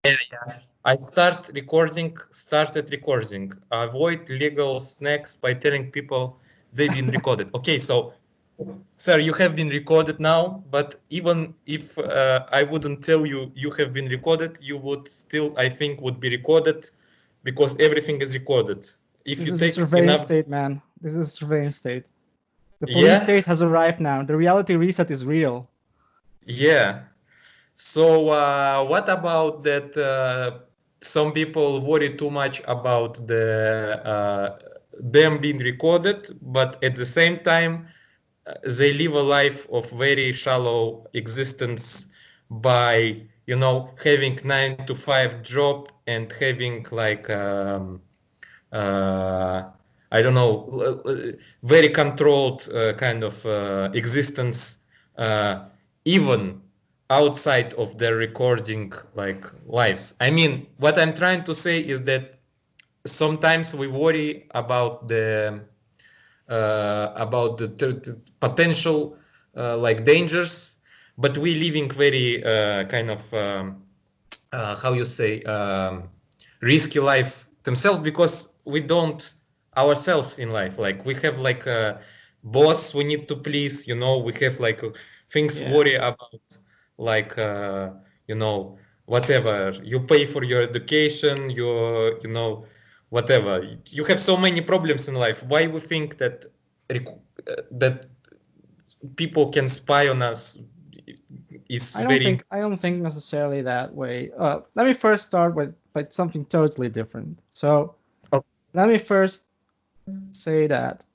Yeah. I started recording. Avoid legal snacks by telling people they've been recorded. Okay, so, sir, you have been recorded now, but even if I wouldn't tell you you have been recorded, you would still, I think, would be recorded because everything is recorded. If This you is a take surveillance enough, state, man. This is a surveillance state. The police yeah, state has arrived now. The reality reset is real. yeah. So what about that? Some people worry too much about them being recorded, but at the same time, they live a life of very shallow existence by, having 9 to 5 job and having like uh, I don't know, very controlled kind of existence, even outside of their recording like lives. I mean, what I'm trying to say is that sometimes we worry about the potential like dangers, but we living very kind of how you say risky life themselves because we don't ourselves in life, like we have like a boss we need to please, we have like things Yeah. worry about, like whatever you pay for your education, whatever you have, so many problems in life. Why we think that that people can spy on us is very. I don't think necessarily that way. Let me first start with something totally different. So let me first say that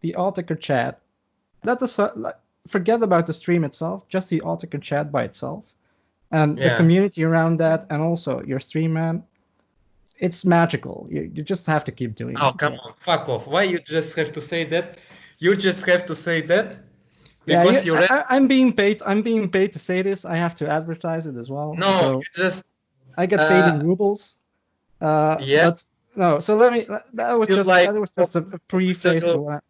the Altica chat, let us forget about the stream itself, just the Altica chat by itself, and the Yeah. community around that, and also your stream, man. It's magical. You just have to keep doing Oh, it. come So on, fuck off. Why you just have to say that? You just have to say that yeah, because you read. I'm being paid. I'm being paid to say this. I have to advertise it as well. No, So you just. I get paid Uh, in rubles. yeah. But no. So let me. You like. That was just a Do preface to you, what.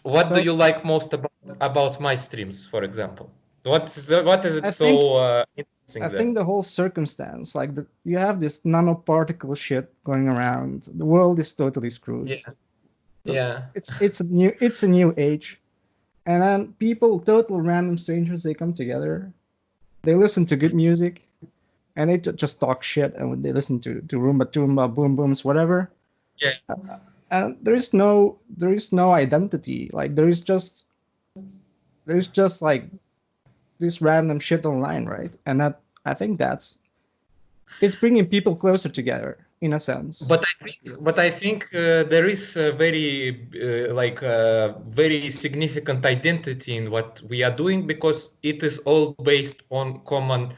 what do So you like most about my streams, for example? What is it I think so interesting I there? think the whole circumstance, like you have this nanoparticle shit going around. The world is totally screwed. Yeah. Yeah. It's a new age, and then people, total random strangers, they come together. They listen to good music, and they just talk shit, and they listen to rumba tumba, boom booms, whatever. Yeah. And there is no identity. Like there's just like this random shit online, right? And that I think it's bringing people closer together in a sense. But I think there is a very significant identity in what we are doing because it is all based on common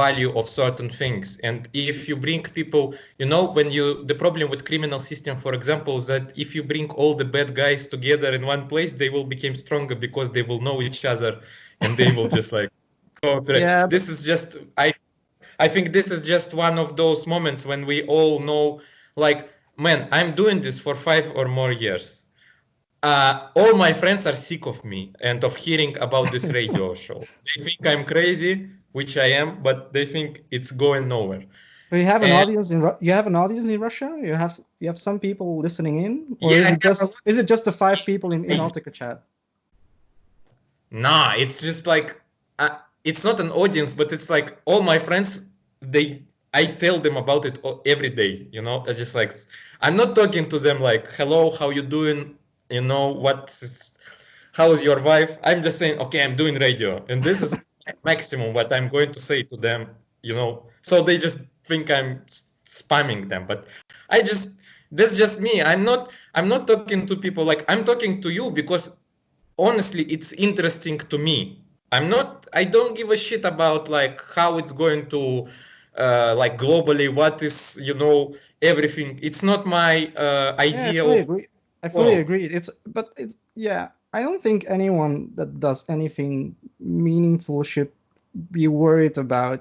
value of certain things. And if you bring people, the problem with criminal system, for example, is that if you bring all the bad guys together in one place, they will become stronger because they will know each other and they will just like cooperate. Yeah, but This is just I think this is just one of those moments when we all know, like, man, I'm doing this for 5 or more years. All my friends are sick of me and of hearing about this radio show. They think I'm crazy, which I am, but they think it's going nowhere. do you have an And audience in you have an audience in Russia? You have some people listening in, or yeah, I have a lot. is it just the 5 people in Altica chat? Nah, it's just like it's not an audience, but it's like all my friends. I tell them about it every day. It's just like I'm not talking to them like, "Hello, how you doing? How is your wife?" I'm just saying, "Okay, I'm doing radio," and this is maximum what I'm going to say to them. So they just think I'm spamming them, but I just that's just me. I'm not talking to people like I'm talking to you because honestly it's interesting to me. I don't give a shit about like how it's going to like globally, what is everything. It's not my Yeah, I idea fully of agree. I fully world. agree. It's yeah. I don't think anyone that does anything meaningful should be worried about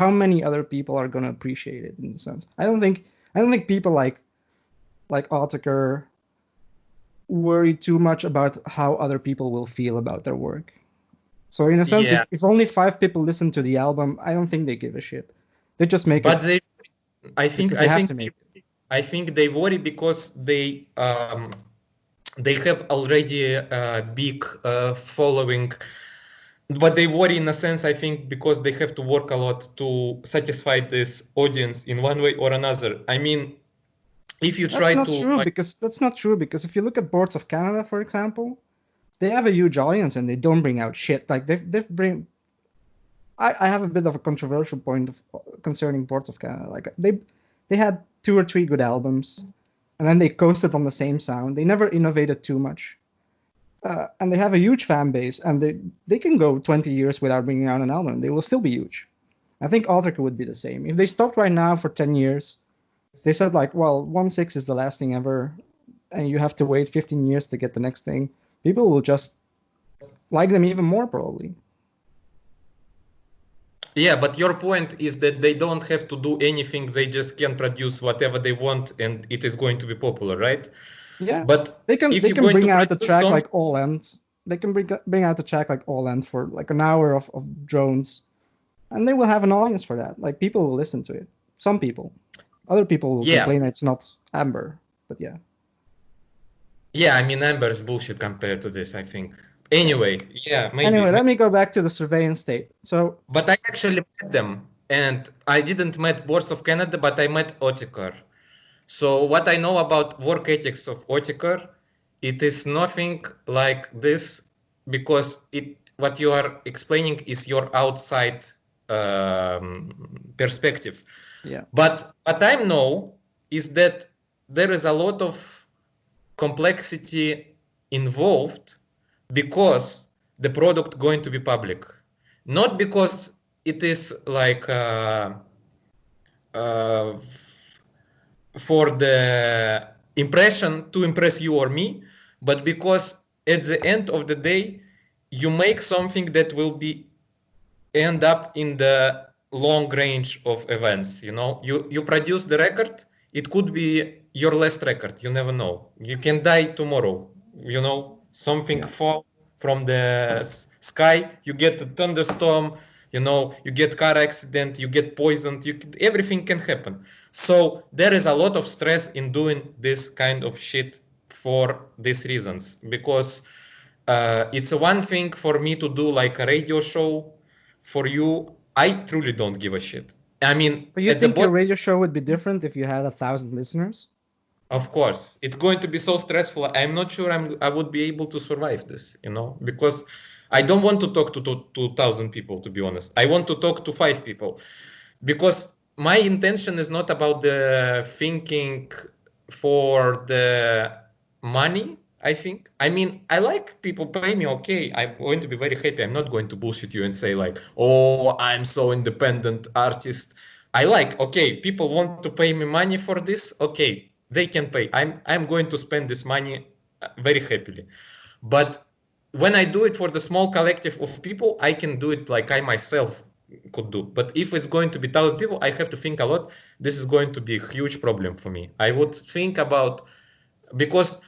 how many other people are gonna appreciate it in the sense. I don't think people like Autiker worry too much about how other people will feel about their work. So in a sense, Yeah, if only 5 people listen to the album, I don't think they give a shit. They just make but it I because think, they I have think, to make it. I think they worry because they have already a big following. But they worry in a sense, I think, because they have to work a lot to satisfy this audience in one way or another. I mean, if you That's try not to true like, because if you look at Boards of Canada, for example, they have a huge audience and they don't bring out shit. Like they've bring. I have a bit of a controversial point concerning Boards of Canada. Like they had 2 or 3 good albums, and then they coasted on the same sound. They never innovated too much. And they have a huge fan base, and they can go 20 years without bringing out an album. They will still be huge. I think Autarky would be the same. If they stopped right now for 10 years, they said like, well, 1.6 is the last thing ever, and you have to wait 15 years to get the next thing. People will just like them even more, probably. yeah, but your point is that they don't have to do anything. They just can produce whatever they want, and it is going to be popular, right? Yeah, But they if you're can going to bring out a produce track something, like All End. They can bring out a track like All End for like an hour of drones, and they will have an audience for that. Like people will listen to it. Some people, other people will yeah, complain it's not Amber, but yeah. yeah. I mean, Amber is bullshit compared to this, I think. Yeah. Anyway, yeah, Anyway, maybe. let me go back to the surveillance state. So But I actually met them, and I didn't met Boards of Canada, but I met Otikar. So what I know about work ethics of Otikar, it is nothing like this because it what you are explaining is your outside perspective. yeah, But what I know is that there is a lot of complexity involved because the product going to be public, not because it is like uh, for the impression to impress you or me, but because at the end of the day, you make something that will be end up in the long range of events. You know, you produce the record, it could be your last record, you never know, you can die tomorrow, you know, something yeah. fall from the sky, you get a thunderstorm, you know, you get car accident, you get poisoned, everything can happen. So there is a lot of stress in doing this kind of shit for these reasons, because it's one thing for me to do like a radio show. For you, I truly don't give a shit. I mean, But you at the think your bottom, radio show would be different if you had 1,000 listeners? of course, it's going to be so stressful. I'm not sure I would be able to survive this, you know, because I don't want to talk to 2,000 people, to be honest. I want to talk to 5 people because my intention is not about the thinking for the money. I think, I mean, I like people pay me, okay, I'm going to be very happy. I'm not going to bullshit you and say like, oh, I'm so independent artist. I like, okay, people want to pay me money for this, okay, they can pay. I'm going to spend this money very happily. But when I do it for the small collective of people, I can do it like I myself could do. But if it's going to be 1,000 people, I have to think a lot. This is going to be a huge problem for me. I would think about, because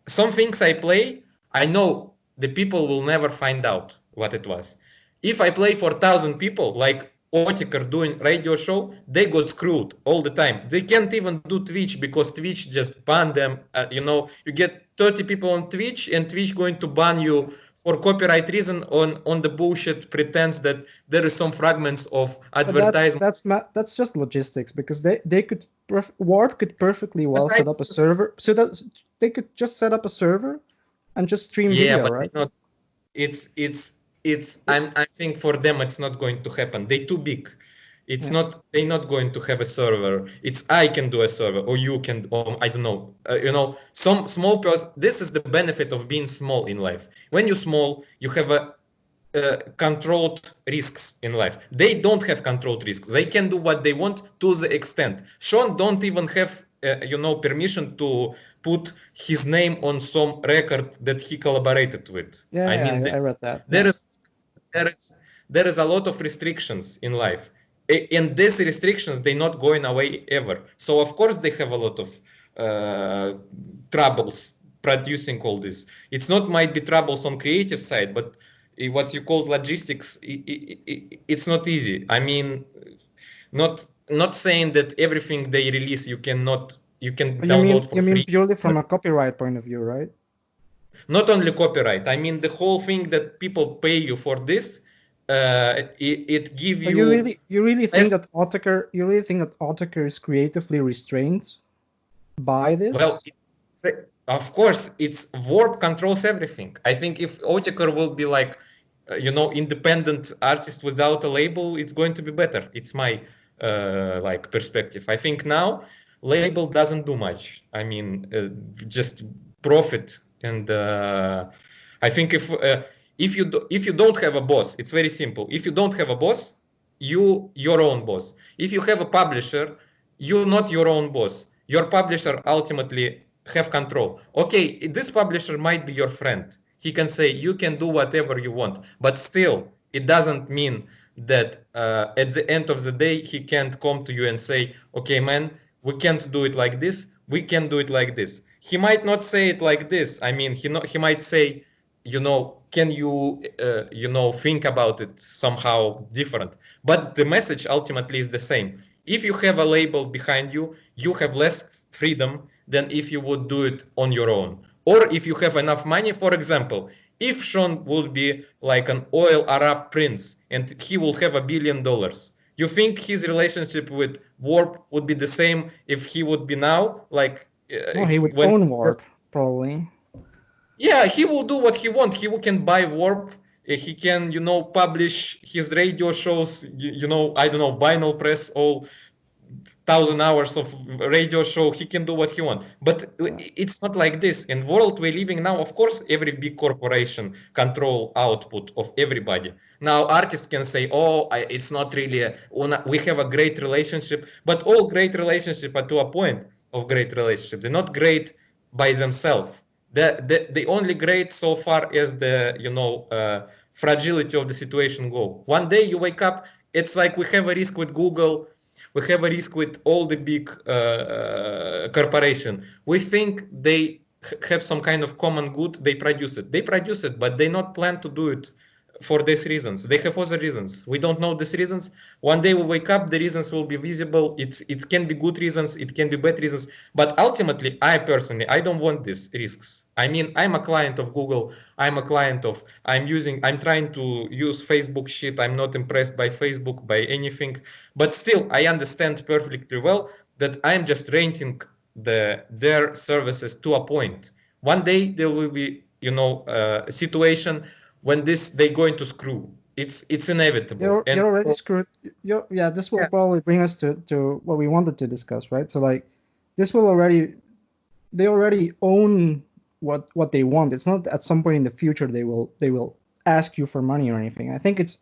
some things I play, I know the people will never find out what it was. If I play for 1,000 people, like Otikar doing radio show, they got screwed all the time. They can't even do Twitch because Twitch just banned them. You know, you get 30 people on Twitch and Twitch going to ban you for copyright reason on the bullshit pretense that there is some fragments of But advertisement. that's just logistics because they could Warp could perfectly But well I, set up a server so that they could just set up a server and just stream yeah, video, but right? not. It's I think for them it's not going to happen. They too big. It's Yeah. not, they're not going to have a server. It's I can do a server or you can, or I don't know. You know, some small person. This is the benefit of being small in life. When you're small, you have a controlled risks in life. They don't have controlled risks. They can do what they want to the extent. Sean don't even have you know, permission to put his name on some record that he collaborated with. I Yeah, mean, I read that. there Yeah. is there is there is a lot of restrictions in life, and these restrictions they're not going away ever. So of course they have a lot of troubles producing all this. It's not might be troubles on creative side, but what you call logistics, it's not easy. I mean, not saying that everything they release you can download for you mean free. purely from a copyright point of view, right? Not only copyright. I mean the whole thing that people pay you for this. It give But you. you really think less. that Autechre is creatively restrained by this? Well, of course, it's Warp controls everything. I think if Otakar will be like, independent artist without a label, it's going to be better. It's my like perspective. I think now label doesn't do much. I mean, just profit, and I think if you don't have a boss, it's very simple. If you don't have a boss, your own boss. If you have a publisher, you're not your own boss. Your publisher ultimately have control. Okay, this publisher might be your friend. He can say you can do whatever you want, but still, it doesn't mean that at the end of the day he can't come to you and say, okay, man, we can't do it like this. We can do it like this. He might not say it like this. I mean, he might say, can you, think about it somehow different? But the message ultimately is the same. If you have a label behind you, you have less freedom than if you would do it on your own. Or if you have enough money, for example, if Sean would be like an oil Arab prince and he will have $1 billion, you think his relationship with Warp would be the same if he would be now like No, he would own Warp, probably. Yeah, he will do what he wants. He can buy Warp. He can, publish his radio shows. I don't know, vinyl press all 1,000 hours of radio show. He can do what he wants. But it's not like this. In world we're living now, of course, every big corporation control output of everybody. Now artists can say, oh, it's not really, we have a great relationship. But all great relationships are to a point of great relationship. They're not great by themselves. The only great so far is the fragility of the situation go. One day you wake up, it's like we have a risk with Google, we have a risk with all the big corporation. We think they have some kind of common good, they produce it, but they not plan to do it for these reasons. They have other reasons. We don't know these reasons. One day we wake up, the reasons will be visible. It can be good reasons, it can be bad reasons. But ultimately, I personally, I don't want these risks. I mean, I'm a client of Google. I'm trying to use Facebook shit. I'm not impressed by Facebook, by anything. But still, I understand perfectly well that I'm just renting their services to a point. One day there will be, a situation when they're going to screw. It's inevitable. You're already screwed. This will probably bring us to what we wanted to discuss, right? So like, they already own what they want. It's not at some point in the future they will ask you for money or anything. I think it's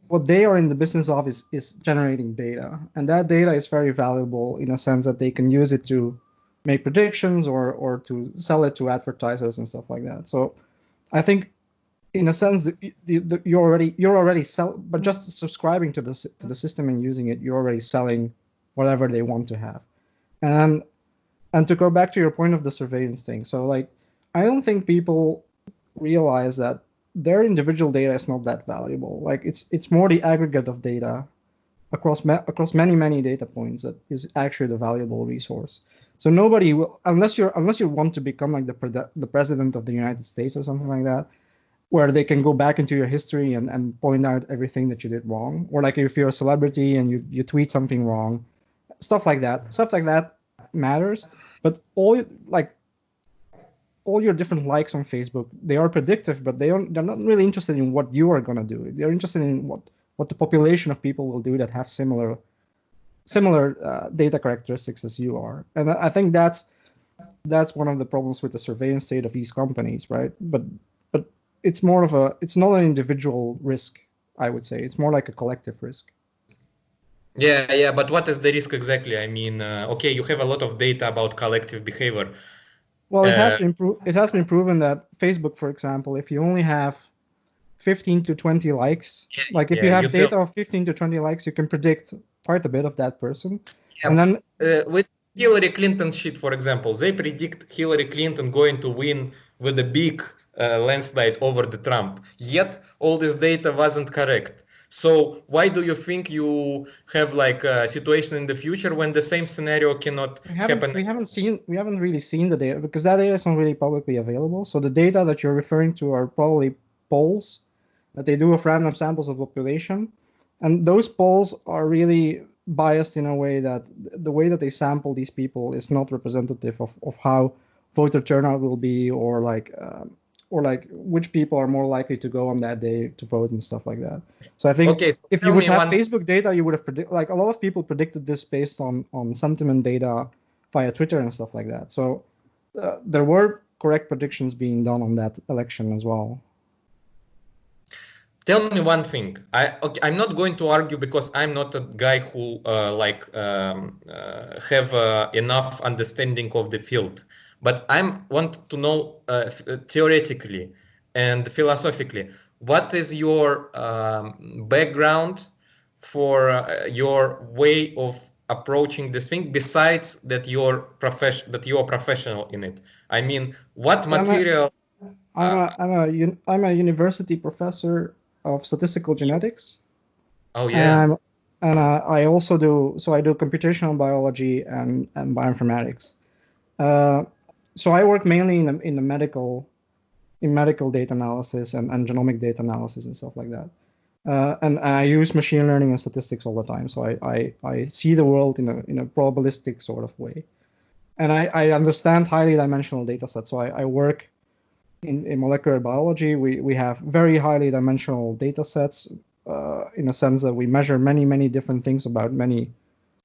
what they are in the business of is generating data, and that data is very valuable in a sense that they can use it to make predictions or to sell it to advertisers and stuff like that. So I think, in a sense, you're already but just subscribing to the system and using it, you're already selling whatever they want to have. And to go back to your point of the surveillance thing, so like, I don't think people realize that their individual data is not that valuable. Like, it's more the aggregate of data across many data points that is actually the valuable resource. So nobody will, unless you want to become like the president of the United States or something like that, where they can go back into your history and point out everything that you did wrong. Or like, if you're a celebrity and you tweet something wrong, stuff like that matters. But all your different likes on Facebook, they are predictive, but they're not really interested in what you are going to do. They're interested in what the population of people will do that have similar data characteristics as you are. And I think that's one of the problems with the surveillance state of these companies, right? But it's not an individual risk, I would say. It's more like a collective risk. Yeah, but what is the risk exactly? I mean, okay, you have a lot of data about collective behavior. Well, it has been proven that Facebook, for example, if you only have 15 to 20 likes, like if you have data of 15 to 20 likes, you can predict quite a bit of that person. Yeah. And then with Hillary Clinton shit, for example, they predict Hillary Clinton going to win with a big landslide over the Trump. Yet all this data wasn't correct. So why do you think you have like a situation in the future when the same scenario cannot happen? We haven't really seen the data because that data is not really publicly available. So the data that you're referring to are probably polls that they do of random samples of population, and those polls are really biased in a way that the way that they sample these people is not representative of how voter turnout will be, or like which people are more likely to go on that day to vote and stuff like that. So I think Okay, so if you would have Facebook data, you would have like a lot of people predicted this based on sentiment data via Twitter and stuff like that. So there were correct predictions being done on that election as well. Tell me one thing. I'm not going to argue because I'm not a guy who have enough understanding of the field. But I want to know theoretically and philosophically, what is your background for your way of approaching this thing? Besides that, you're professional in it. I mean, what material? I'm a university professor of statistical genetics. Oh yeah. And I also do computational biology and bioinformatics. So I work mainly in the medical data analysis and genomic data analysis and stuff like that. And I use machine learning and statistics all the time. So I see the world in a probabilistic sort of way. And I understand highly dimensional data sets. So I work in molecular biology. We have very highly dimensional data sets in a sense that we measure many different things about many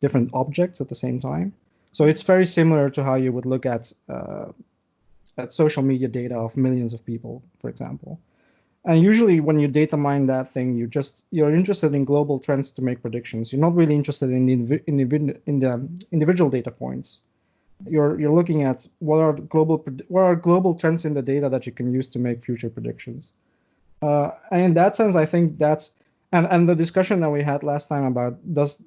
different objects at the same time. So it's very similar to how you would look at social media data of millions of people, for example. And usually when you data mine that thing, you're interested in global trends to make predictions. You're not really interested in the individual data points. You're looking at what are global trends in the data that you can use to make future predictions. And in that sense, I think that's and the discussion that we had last time about does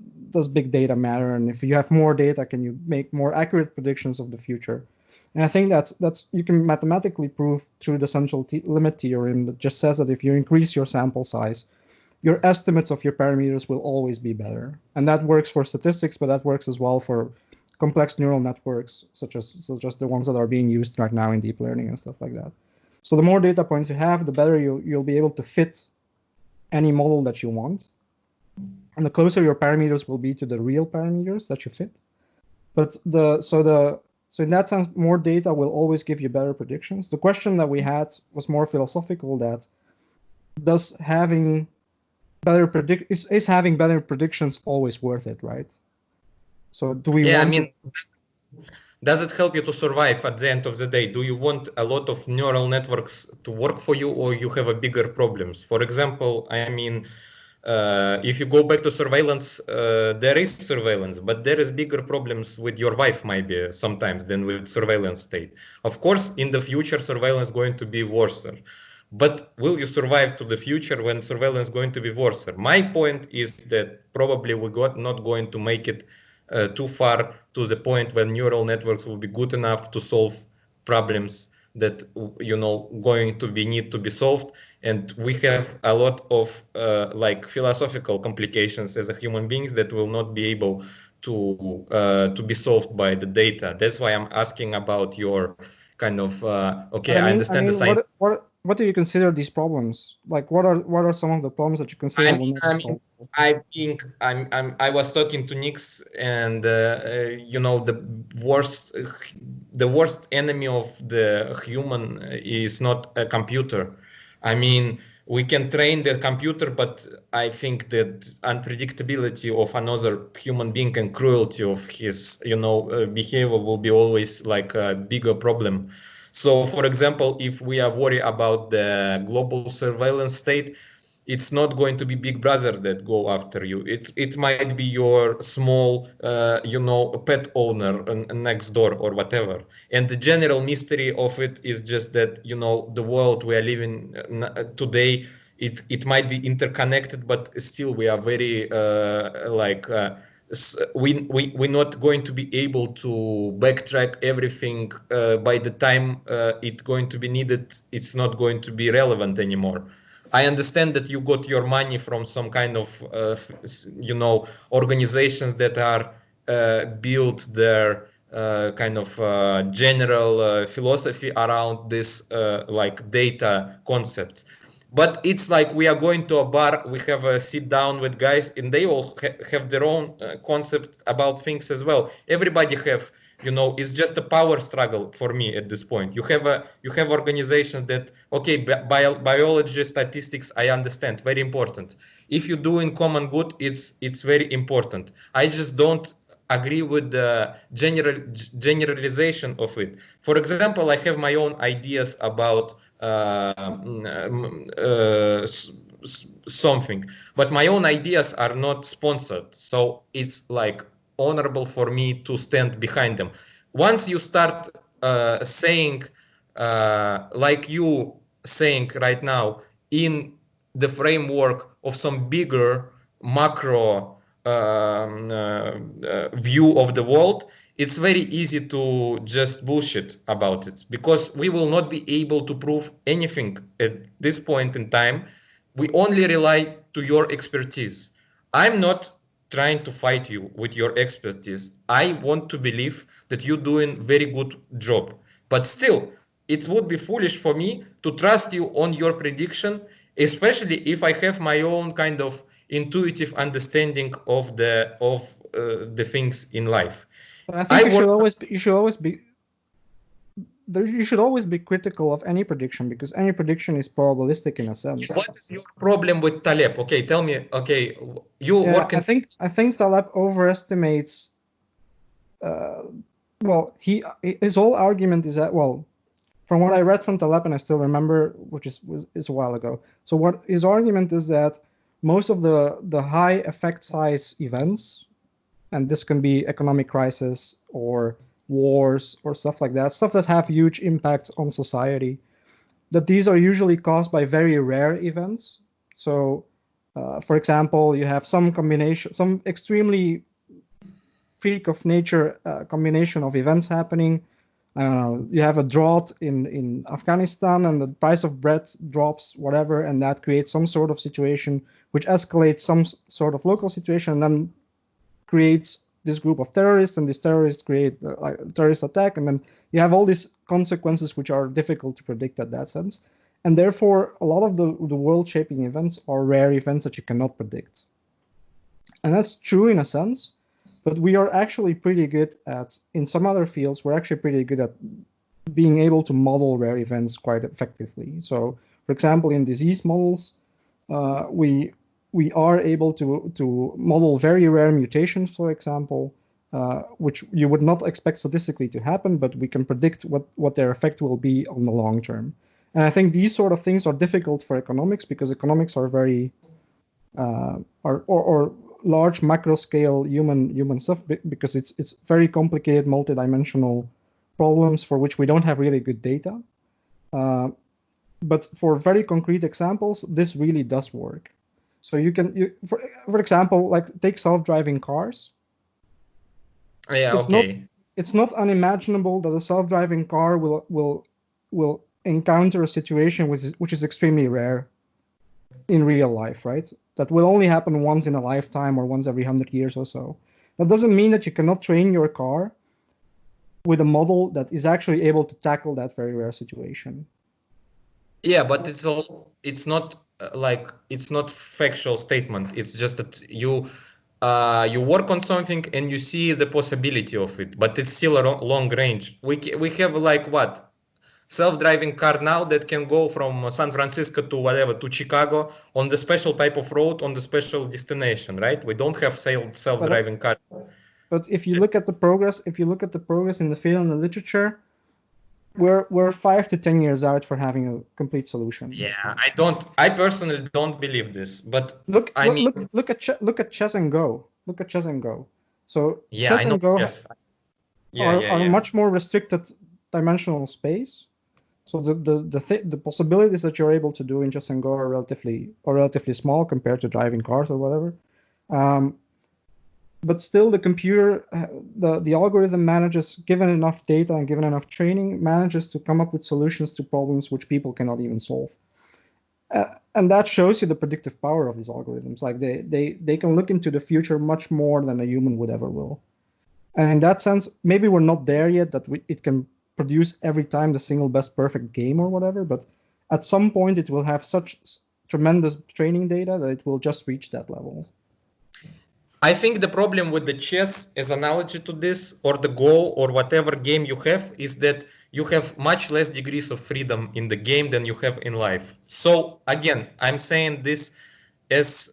big data matter, and if you have more data, can you make more accurate predictions of the future? And I think that's you can mathematically prove through the central limit theorem that just says that if you increase your sample size, your estimates of your parameters will always be better. And that works for statistics, but that works as well for complex neural networks, such as the ones that are being used right now in deep learning and stuff like that. So the more data points you have, the better you'll be able to fit any model that you want. And the closer your parameters will be to the real parameters that you fit. But so in that sense, more data will always give you better predictions. The question that we had was more philosophical, that does having better is having better predictions always worth it, right? So do we want does it help you to survive at the end of the day? Do you want a lot of neural networks to work for you, or you have a bigger problems? For example, I mean, if you go back to surveillance, there is surveillance, but there is bigger problems with your wife maybe sometimes than with surveillance state. Of course, in the future, surveillance is going to be worse. But will you survive to the future when surveillance is going to be worse? My point is that probably we're not going to make it too far to the point when neural networks will be good enough to solve problems that going to be need to be solved, and we have a lot of like philosophical complications as a human beings that will not be able to be solved by the data. That's why I'm asking about your kind of okay. I understand the science. What do you consider these problems? Like, what are some of the problems that you consider will not be solved? I think I was talking to Nix, and the worst enemy of the human is not a computer. I mean, we can train the computer, but I think that unpredictability of another human being and cruelty of his behavior will be always like a bigger problem. So, for example, if we are worried about the global surveillance state, it's not going to be big brothers that go after you. It might be your small, pet owner next door or whatever. And the general mystery of it is just that, the world we are living today, it might be interconnected, but still we are very we're not going to be able to backtrack everything by the time it's going to be needed. It's not going to be relevant anymore. I understand that you got your money from some kind of organizations that are built their kind of general philosophy around this like data concepts. But it's like we are going to a bar, we have a sit down with guys, and they all have their own concept about things as well. Everybody have, it's just a power struggle for me at this point. You have organizations that, okay, biology, statistics, I understand, very important. If you do in common good, it's very important. I just don't agree with the generalization of it. For example, I have my own ideas about something, but my own ideas are not sponsored, so it's like honorable for me to stand behind them. Once you start saying like you saying right now, in the framework of some bigger macro view of the world, it's very easy to just bullshit about it, because we will not be able to prove anything at this point in time. We only rely to your expertise. I'm not trying to fight you with your expertise. I want to believe that you're doing very good job, but still it would be foolish for me to trust you on your prediction, especially if I have my own kind of intuitive understanding of the things in life. But I think you should always be critical of any prediction, because any prediction is probabilistic in a sense. What is your problem with Taleb? Okay, tell me. Okay, you work in. I think Taleb overestimates. Well, his whole argument is that, well, from what I read from Taleb, and I still remember, which is a while ago. So what his argument is that most of the high effect size events, and this can be economic crisis or wars or stuff like that, stuff that have huge impacts on society, that these are usually caused by very rare events. So, for example, you have some extremely freak of nature combination of events happening. You have a drought in Afghanistan, and the price of bread drops, whatever, and that creates some sort of situation which escalates some sort of local situation, and then creates this group of terrorists, and these terrorists create a terrorist attack, and then you have all these consequences which are difficult to predict at that sense. And therefore, a lot of the world-shaping events are rare events that you cannot predict. And that's true in a sense, but we are actually pretty good at, in some other fields, we're actually pretty good at being able to model rare events quite effectively. So, for example, in disease models, we are able to model very rare mutations, for example, which you would not expect statistically to happen, but we can predict what their effect will be on the long term. And I think these sort of things are difficult for economics, because economics are very or large macro scale human stuff, because it's very complicated multidimensional problems for which we don't have really good data. But for very concrete examples, this really does work. So for example, like take self-driving cars. Yeah, okay. It's not unimaginable that a self-driving car will encounter a situation which is extremely rare in real life, right? That will only happen once in a lifetime or once every 100 years or so. That doesn't mean that you cannot train your car with a model that is actually able to tackle that very rare situation. Yeah, but it's not it's not factual statement. It's just that you work on something and you see the possibility of it, but it's still a long range. We have like what? Self-driving car now that can go from San Francisco to whatever, to Chicago, on the special type of road, on the special destination, right? We don't have self-driving car. But if you look at the progress, in the field and the literature, we're 5 to 10 years out for having a complete solution. Yeah, I personally don't believe this, but look at chess and go. Look at chess and go. So yeah, chess and go are much more restricted dimensional space. So the possibilities that you're able to do in chess and go are relatively small compared to driving cars or whatever. but still the computer, the algorithm manages, given enough data and given enough training, manages to come up with solutions to problems which people cannot even solve. And that shows you the predictive power of these algorithms. Like they can look into the future much more than a human would ever will. And in that sense, maybe we're not there yet that it can produce every time the single best perfect game or whatever, but at some point it will have such tremendous training data that it will just reach that level. I think the problem with the chess as analogy to this, or the Go, or whatever game you have, is that you have much less degrees of freedom in the game than you have in life. So again, I'm saying this as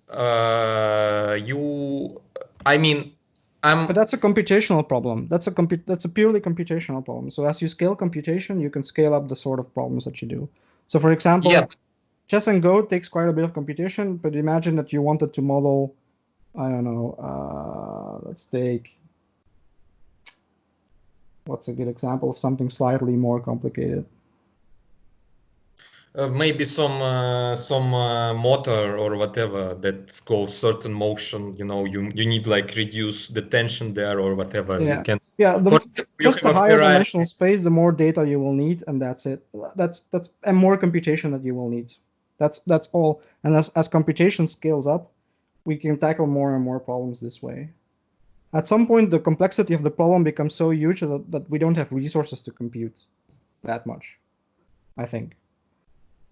But that's a computational problem. That's a purely computational problem. So as you scale computation, you can scale up the sort of problems that you do. So for example, yeah. chess and Go takes quite a bit of computation, but imagine that you wanted to model, I don't know, let's take, what's a good example of something slightly more complicated? Maybe some motor or whatever that goes certain motion. You know, you need like reduce the tension there or whatever. Yeah, You can. yeah. You Just have the a higher Ferrari. dimensional space, the more data you will need, and that's it. That's and more computation that you will need. That's all. And as computation scales up, we can tackle more and more problems this way. At some point, the complexity of the problem becomes so huge that we don't have resources to compute that much, I think.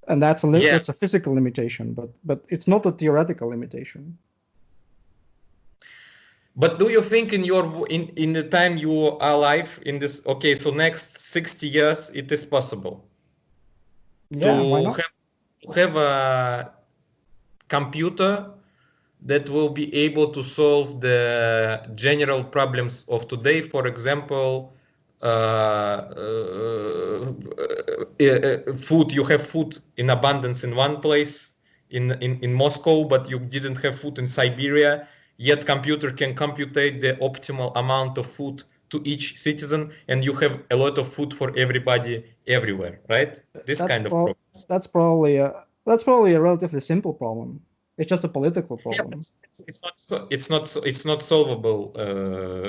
And that's a physical limitation, but it's not a theoretical limitation. But do you think in the time you are alive in this, okay, so next 60 years it is possible Yeah, why to not? have a computer that will be able to solve the general problems of today? For example, food. You have food in abundance in one place in Moscow, but you didn't have food in Siberia. Yet computer can computate the optimal amount of food to each citizen, and you have a lot of food for everybody everywhere, right? This That's kind of problems. that's probably a relatively simple problem. It's just a political Yeah, problem. it's not solvable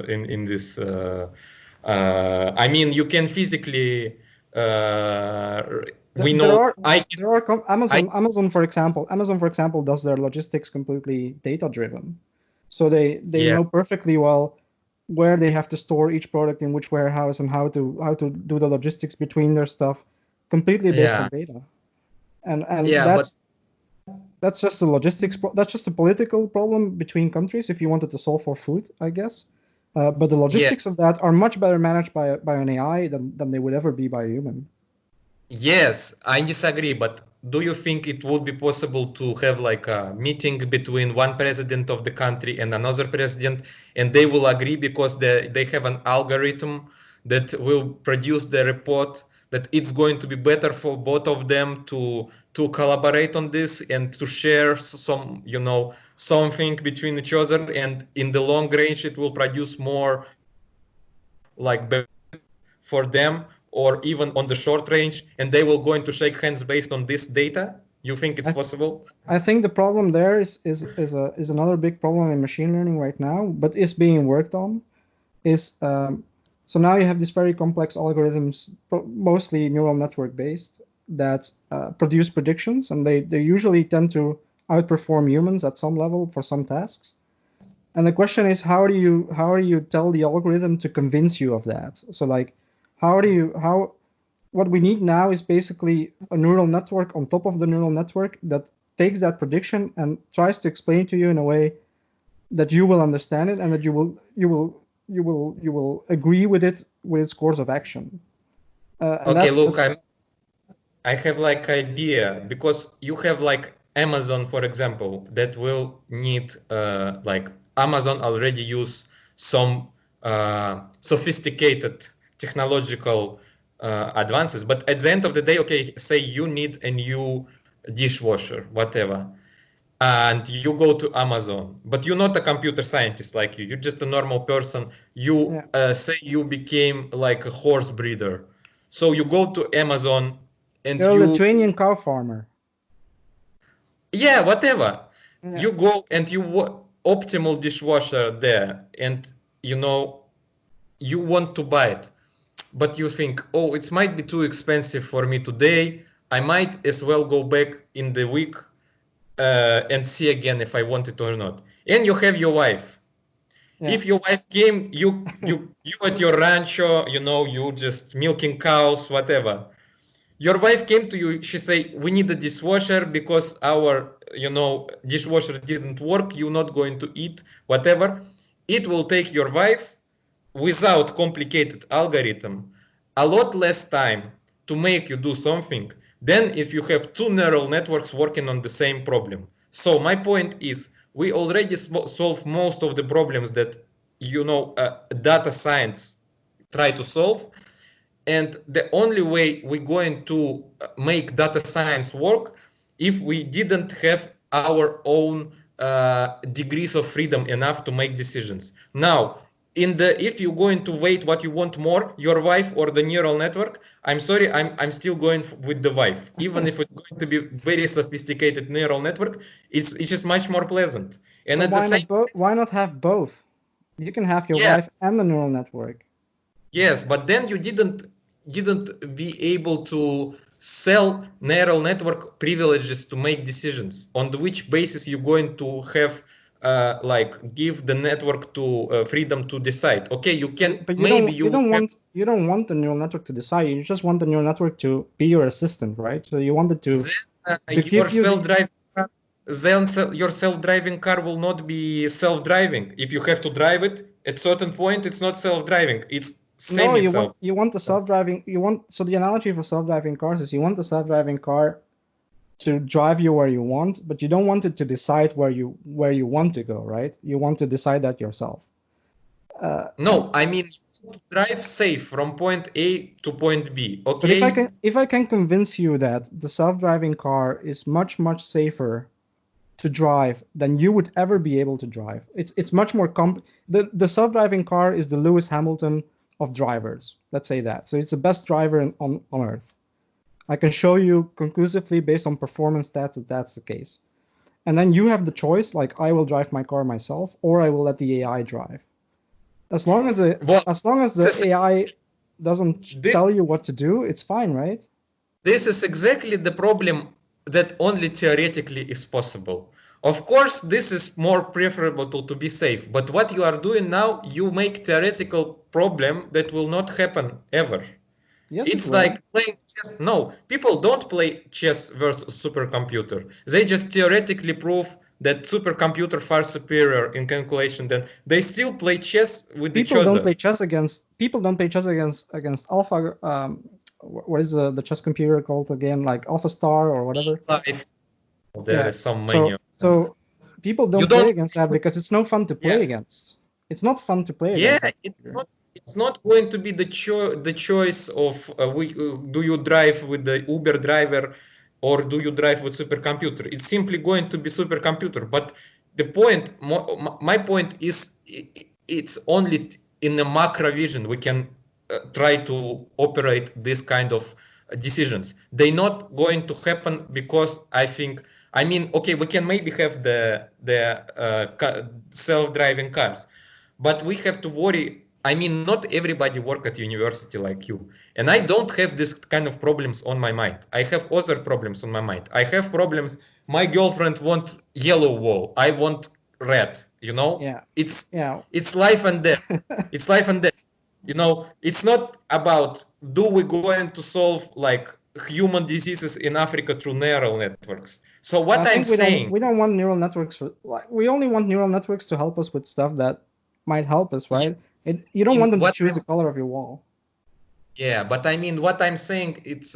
in this. I mean, you can physically. We There know. are there are I Amazon for example does their logistics completely data driven. So they yeah know perfectly well where they have to store each product in which warehouse and how to do the logistics between their stuff completely based on yeah data. And yeah. But that's just a that's just a political problem between countries if you wanted to solve for food, I guess. But the logistics of yes, that are much better managed by an AI than they would ever be by a human. yes, I disagree. But do you think it would be possible to have like a meeting between one president of the country and another president, and they will agree because they have an algorithm that will produce the report that it's going to be better for both of them to collaborate on this and to share some, you know, something between each other, and in the long range it will produce more like for them, or even on the short range, and they will going to shake hands based on this data? You think it's I possible? I think the problem there is another big problem in machine learning right now, but is being worked on. Is So now you have these very complex algorithms, mostly neural network based, that produce predictions, and they usually tend to outperform humans at some level for some tasks. And the question is, how do you tell the algorithm to convince you of that? So like, how what we need now is basically a neural network on top of the neural network that takes that prediction and tries to explain it to you in a way that you will understand it and that you will agree with it with its course of action. And Okay, that's look, I have like idea, because you have like Amazon, for example, that will need like Amazon already use some sophisticated technological advances, but at the end of the day, okay, say you need a new dishwasher, whatever, and you go to Amazon, but you're not a computer scientist like you're just a normal person. You Yeah, say you became like a horse breeder. So you go to Amazon and you're a you, Lithuanian cow farmer. yeah, whatever. Yeah, You go and optimal dishwasher there, and you know you want to buy it, but you think, oh, it might be too expensive for me today. I might as well go back in the week and see again if I want it or not. And you have your wife. Yeah. If your wife came, you at your rancho, you know, you just milking cows, whatever. Your wife came to you, she say, we need a dishwasher because our, you know, dishwasher didn't work, you're not going to eat, whatever. It will take your wife, without complicated algorithm, a lot less time to make you do something than if you have two neural networks working on the same problem. So my point is, we already solve most of the problems that, you know, data science try to solve. And the only way we're going to make data science work if we didn't have our own degrees of freedom enough to make decisions. Now, if you're going to wait what you want more, your wife or the neural network, I'm sorry, I'm still going with the wife. Even if it's going to be very sophisticated neural network, it's just much more pleasant. And But at the same, why not have both? You can have your yeah, wife and the neural network. yes, but then you didn't be able to sell neural network privileges to make decisions on which basis you're going to have like give the network to freedom to decide. Okay, you can, But maybe you will have, you don't want the neural network to decide. You just want the neural network to be your assistant, right? So you want it to then give you the your self-driving car will not be self-driving. If you have to drive it at certain point, it's not self-driving, it's no. semi-self. You want the self-driving. So the analogy for self-driving cars is you want the self-driving car to drive you where you want, but you don't want it to decide where you want to go, right? You want to decide that yourself. No, I mean drive safe from point A to point B. But Okay. if I can convince you that the self-driving car is much safer to drive than you would ever be able to drive, it's much more the self-driving car is the Lewis Hamilton of drivers. Let's say that. So it's the best driver on Earth. I can show you conclusively based on performance stats that that's the case. And then you have the choice, like I will drive my car myself, or I will let the AI drive. As long as the AI doesn't tell you what to do, it's fine, right? This is exactly the problem that only theoretically is possible. Of course, this is more preferable to be safe, but what you are doing now, you make theoretical problem that will not happen ever. Yes, It's like playing chess. No, people don't play chess versus supercomputer. They just theoretically prove that supercomputer far superior in calculation than they still play chess with each other. People don't play chess against Alpha. What is the chess computer called again? Like Alpha Star or whatever. There is so many. So people don't play against that because it's no fun to play against. It's not fun to play against. Yeah, it's not going to be the choice of do you drive with the Uber driver or do you drive with supercomputer. It's simply going to be supercomputer. But the point, my point is, it's only in the macro vision we can try to operate this kind of decisions. They're not going to happen because I mean, okay, we can maybe have the self-driving cars, but we have to worry. I mean, not everybody work at university like you, and I don't have this kind of problems on my mind. I have other problems on my mind. I have problems. My girlfriend want yellow wall. I want red. You know, it's life and death. It's life and death. You know, it's not about do we going to solve like human diseases in Africa through neural networks. So what I'm saying, we don't want neural networks we only want neural networks to help us with stuff that might help us, right? You don't want them to choose the color of your wall. Yeah, but I mean, what I'm saying, it's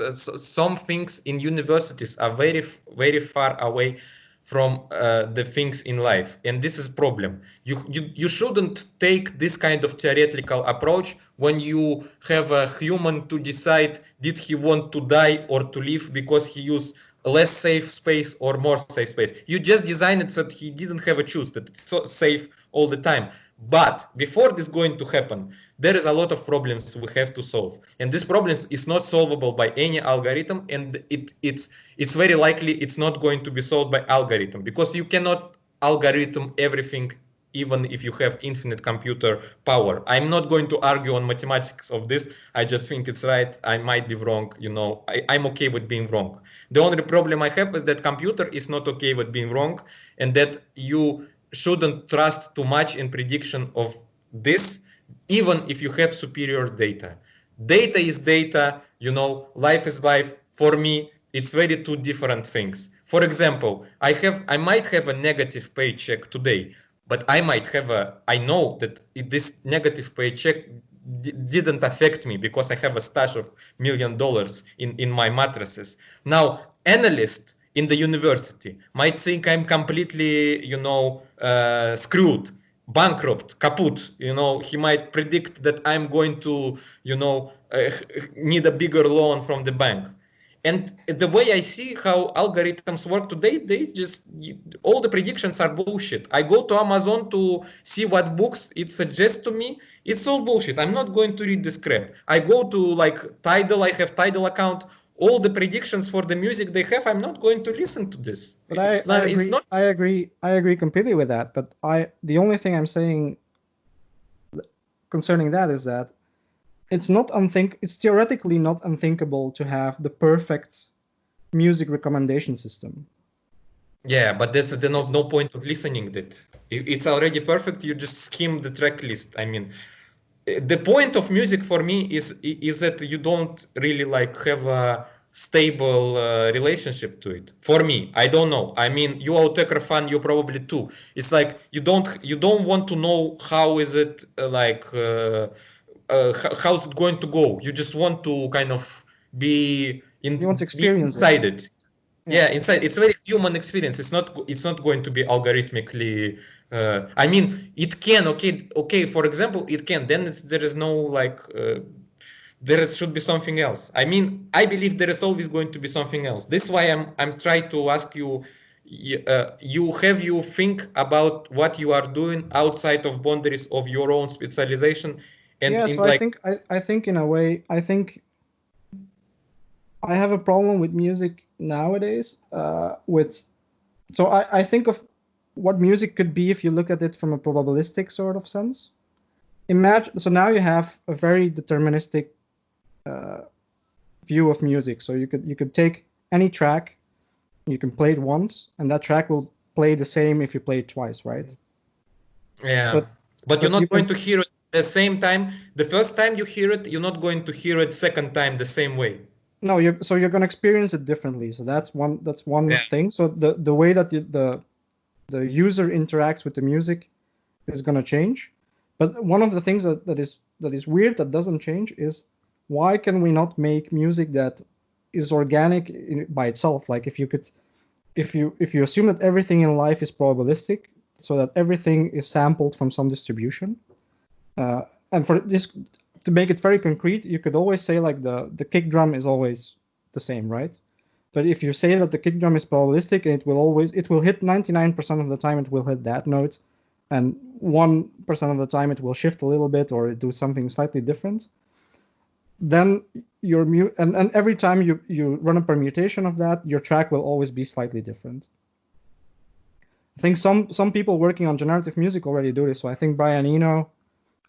some things in universities are very, very far away from the things in life, and this is problem. You shouldn't take this kind of theoretical approach when you have a human to decide did he want to die or to live because he used less safe space or more safe space. You just design it so that he didn't have a choice, that it's so safe all the time. But before this going to happen, there is a lot of problems we have to solve, and this problem is not solvable by any algorithm, and it's very likely it's not going to be solved by algorithm because you cannot algorithm everything, even if you have infinite computer power. I'm not going to argue on mathematics of this. I just think it's right. I might be wrong. I'm okay with being wrong. The only problem I have is that computer is not okay with being wrong, and that you shouldn't trust too much in prediction of this, even if you have superior data. Data is data, life is life. For me, it's very two different things. For example, I might have a negative paycheck today, but I know that this negative paycheck didn't affect me because I have a stash of $1 million in my mattresses. Now, analysts in the university might think I'm completely, screwed, bankrupt, kaput. He might predict that I'm going to, need a bigger loan from the bank. And the way I see how algorithms work today, all the predictions are bullshit. I go to Amazon to see what books it suggests to me. It's all bullshit. I'm not going to read this crap. I go to like Tidal, I have Tidal account. All the predictions for the music they have, I'm not going to listen to this. But I agree completely with that. But the only thing I'm saying concerning that is that it's theoretically not unthinkable to have the perfect music recommendation system. Yeah, but that's no point of listening to it. It's already perfect. You just skim the track list. I mean, the point of music for me is that you don't really like have a stable relationship to it. For me, I don't know. I mean, you Outtaker fan, you probably too. It's like you don't want to know how is it how's it going to go. You just want to kind of be You want to experience inside it. Yeah, inside. It's a very human experience. It's not going to be algorithmically. I mean, it can. Okay. For example, it can. Then there is no like. Should be something else. I mean, I believe there is always going to be something else. This is why I'm trying to ask you. You think about what you are doing outside of boundaries of your own specialization, and yeah. So I think in a way I think I have a problem with music nowadays. I think of what music could be if you look at it from a probabilistic sort of sense. So now you have a very deterministic view of music. So you could take any track, you can play it once, and that track will play the same if you play it twice, right? Yeah, but you're not going to hear it at the same time. The first time you hear it, you're not going to hear it second time the same way. No, you're going to experience it differently. So that's one thing. So the way that the user interacts with the music is going to change. But one of the things that is weird that doesn't change is why can we not make music that is organic by itself? Like if you assume that everything in life is probabilistic, so that everything is sampled from some distribution, and for this to make it very concrete, you could always say like the kick drum is always the same, right? But if you say that the kick drum is probabilistic, and it will hit 99% of the time it will hit that note, and 1% of the time it will shift a little bit or do something slightly different, then and every time you run a permutation of that, your track will always be slightly different. I think some people working on generative music already do this. So I think Brian Eno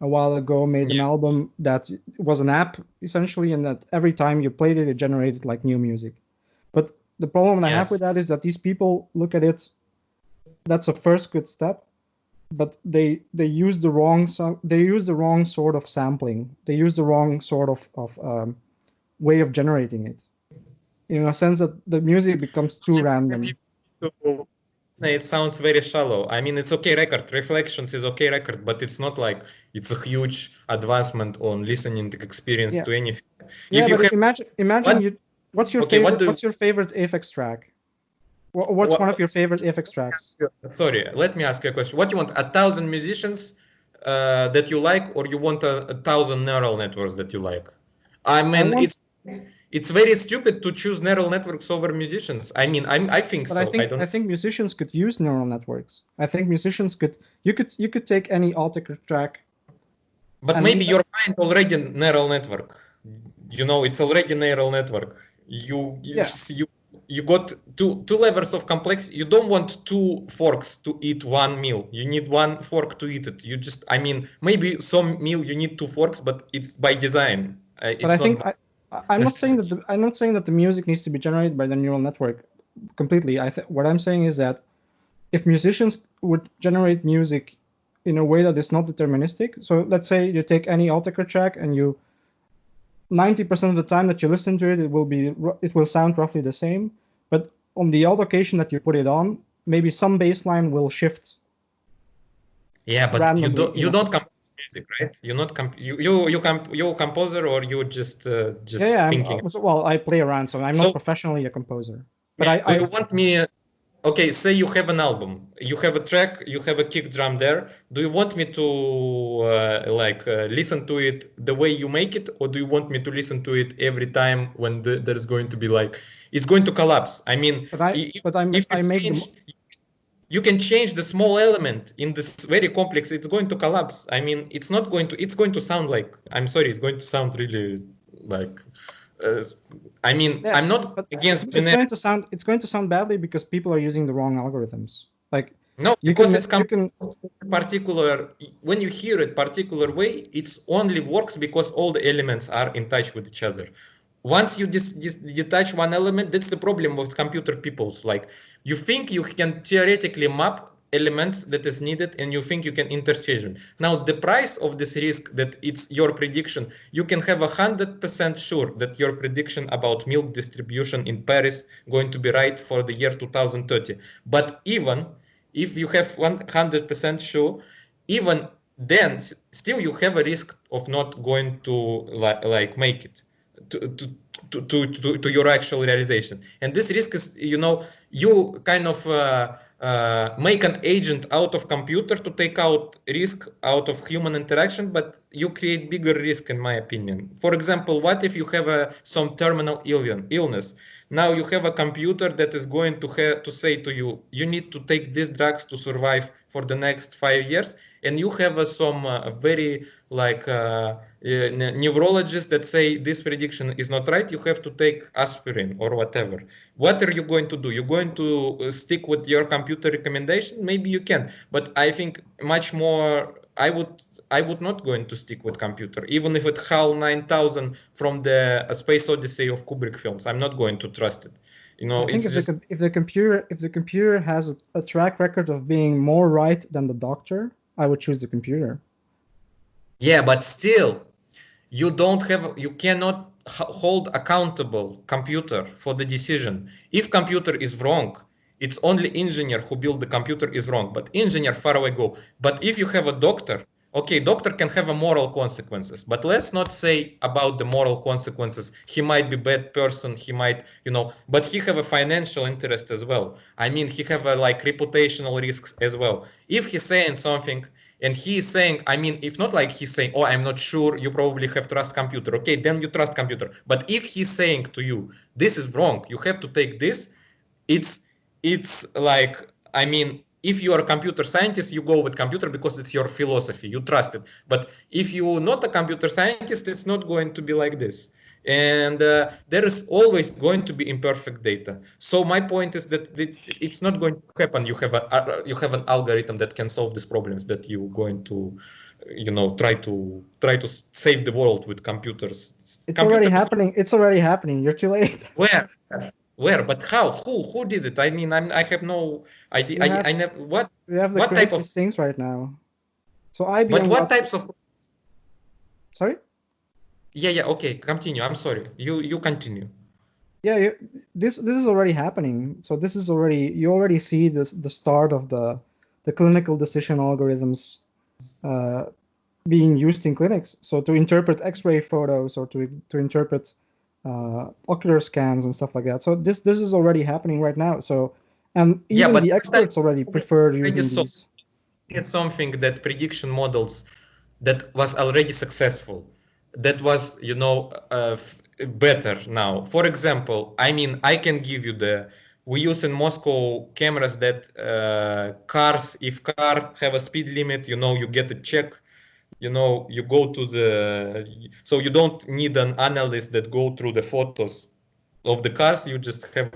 a while ago made an album that was an app essentially, and that every time you played it, it generated like new music. But the problem I have with that is that these people look at it. That's a first good step, but they use the wrong sort of sampling. They use the wrong sort of way of generating it. In a sense that the music becomes too random. It sounds very shallow. I mean, it's okay record. Reflections is okay record, but it's not like it's a huge advancement on listening experience to anything. Yeah, imagine what's your favorite Aphex track? What's one of your favorite Aphex tracks? Sorry, let me ask you a question. What do you want? 1,000 musicians that you like, or you want 1,000 neural networks that you like? I mean, it's very stupid to choose neural networks over musicians. I mean, I think so. I think musicians could use neural networks. I think musicians could. You could take any Altaker track. But maybe your mind already neural network. It's already neural network. you got two levels of complexity. You don't want two forks to eat one meal. You need one fork to eat it. You just, I mean, maybe some meal you need two forks, but it's by design. But I It's think not I'm not saying necessity. that I'm not saying that the music needs to be generated by the neural network completely. What I'm saying is that if musicians would generate music in a way that is not deterministic, so let's say you take any Altaker track and you 90% of the time that you listen to it, it will sound roughly the same. But on the odd occasion that you put it on, maybe some bass line will shift. Yeah, but randomly. you don't compose music, right? You're not you composer, or you just Yeah. thinking. Well, I play around, so I'm not So professionally a composer. But yeah, do you want me? Okay, say you have an album, you have a track, you have a kick drum there. Do you want me to listen to it the way you make it, or do you want me to listen to it every time when there's going to be it's going to collapse? I mean, if you I make them. change, you can change the small element in this very complex. It's going to collapse. I mean, it's not going to. It's going to sound like. I'm sorry. It's going to sound really like. Uh, I mean, Yeah, I'm not but against it's generic. going to sound badly because people are using the wrong algorithms. Like No, you because can it's you can particular. When you hear it particular way, it's only works because all the elements are in touch with each other. Once you detach one element, that's the problem with computer peoples. Like you think you can theoretically map elements that is needed, and you think you can interchange them. Now the price of this risk that it's your prediction, you can have 100% sure that your prediction about milk distribution in Paris going to be right for the year 2030. But even if you have 100% sure, even then still you have a risk of not going to make it to your actual realization. And this risk is, you kind of make an agent out of computer to take out risk out of human interaction, but you create bigger risk, in my opinion. For example, what if you have some terminal illness? Now you have a computer that is going to say to you, you need to take these drugs to survive for the next 5 years, and you have some very neurologists that say this prediction is not right, you have to take aspirin or whatever. What are you going to do? You're going to stick with your computer recommendation? Maybe you can, but I think much more, I would not going to stick with computer, even if it HAL 9000 from the Space Odyssey of Kubrick films. I'm not going to trust it. I think It's just, if the computer has a track record of being more right than the doctor, I would choose the computer. yeah, but still, you cannot hold accountable computer for the decision. If computer is wrong, it's only engineer who built the computer is wrong, but engineer far away go. But if you have a doctor, okay, doctor can have a moral consequences, but let's not say about the moral consequences. He might be bad person, he might, but he have a financial interest as well. I mean, he have a reputational risks as well. If he's saying something and he is saying, I mean, if not like he's saying, oh, I'm not sure, you probably have trust computer. Okay, then you trust computer. But if he's saying to you, this is wrong, you have to take this, it's I mean, if you are a computer scientist, you go with computer because it's your philosophy, you trust it. But if you're not a computer scientist, it's not going to be like this. And there is always going to be imperfect data. So my point is that it's not going to happen. You have an algorithm that can solve these problems, that you're going to, try to save the world with computers. It's already Computers. happening. It's already happening. You're too late. Where? Where? But how? Who did it? I mean, I have no idea. I never. We have the What type of? craziest things right now. So But IBM what got. types of? Sorry. Yeah. Okay. Continue. I'm sorry. You continue. Yeah, this is already happening. So this is already, you already see the start of the clinical decision algorithms being used in clinics. So to interpret X-ray photos or to interpret ocular scans and stuff like that. So this is already happening right now. So, and even But the experts already prefer using these. It's something that prediction models that was already successful, that was better now. For example, I mean, I can give you we use in Moscow cameras that cars, if car have a speed limit, you get a check, you go to so you don't need an analyst that go through the photos of the cars. You just have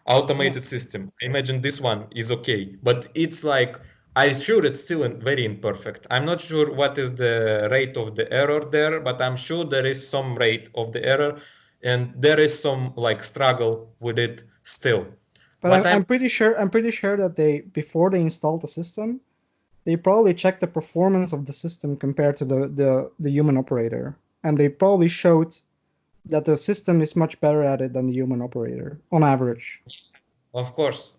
automated system. I imagine this one is okay, but it's like, I'm sure it's still very imperfect. I'm not sure what is the rate of the error there, but I'm sure there is some rate of the error, and there is some like struggle with it still. But I'm pretty sure that they, before they installed the system, they probably checked the performance of the system compared to the human operator, and they probably showed that the system is much better at it than the human operator on average. Of course,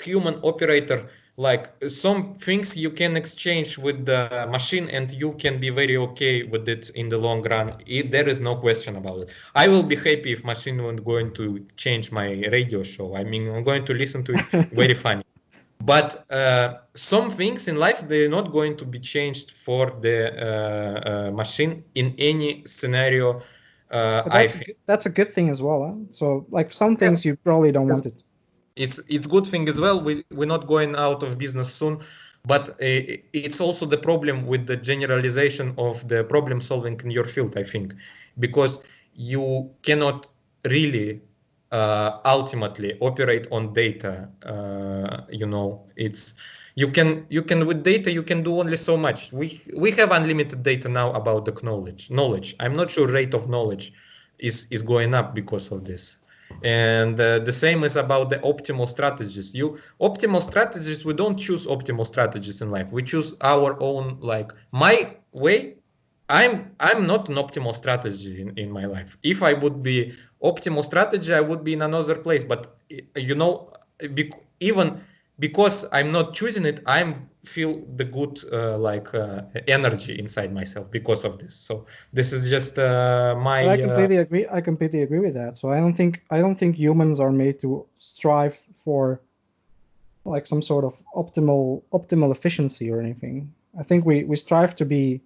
human operator, like some things you can exchange with the machine and you can be very okay with it in the long run. There is no question about it. I will be happy if machine won't going to change my radio show. I mean, I'm going to listen to it, very funny. But some things in life, they're not going to be changed for the machine in any scenario. That's a good thing as well. Huh? So like some things you probably don't want it. It's good thing as well. We're not going out of business soon, but it's also the problem with the generalization of the problem solving in your field, I think, because you cannot really ultimately operate on data. It's you can with data you can do only so much. We have unlimited data now about the knowledge. I'm not sure rate of knowledge is going up because of this. And the same is about the optimal strategies. Optimal strategies, we don't choose optimal strategies in life. We choose our own, like my way. I'm not an optimal strategy in my life. If I would be optimal strategy, I would be in another place. But even because I'm not choosing it, I feel the good energy inside myself because of this. So this is just my. But I completely agree. I completely agree with that. So I don't think humans are made to strive for like some sort of optimal efficiency or anything. I think we strive to be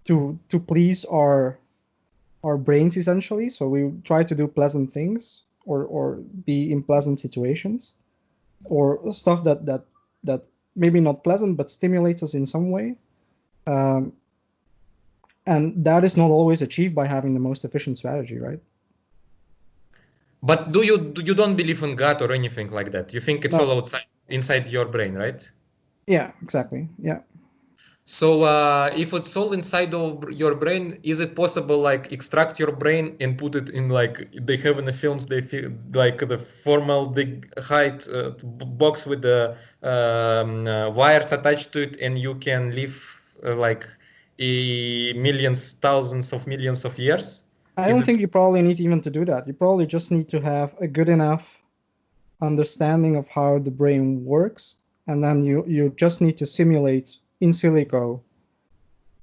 to please our brains essentially. So we try to do pleasant things or be in pleasant situations, or stuff that maybe not pleasant but stimulates us in some way. And that is not always achieved by having the most efficient strategy, right? But you don't believe in God or anything like that? You think it's all inside your brain, right? Yeah, exactly. Yeah. So if it's all inside of your brain, is it possible like extract your brain and put it in, like they have in the films, they feel like the formaldehyde box with the wires attached to it, and you can live like thousands of millions of years? I don't think you probably need even to do that. You probably just need to have a good enough understanding of how the brain works, and then you just need to simulate in silico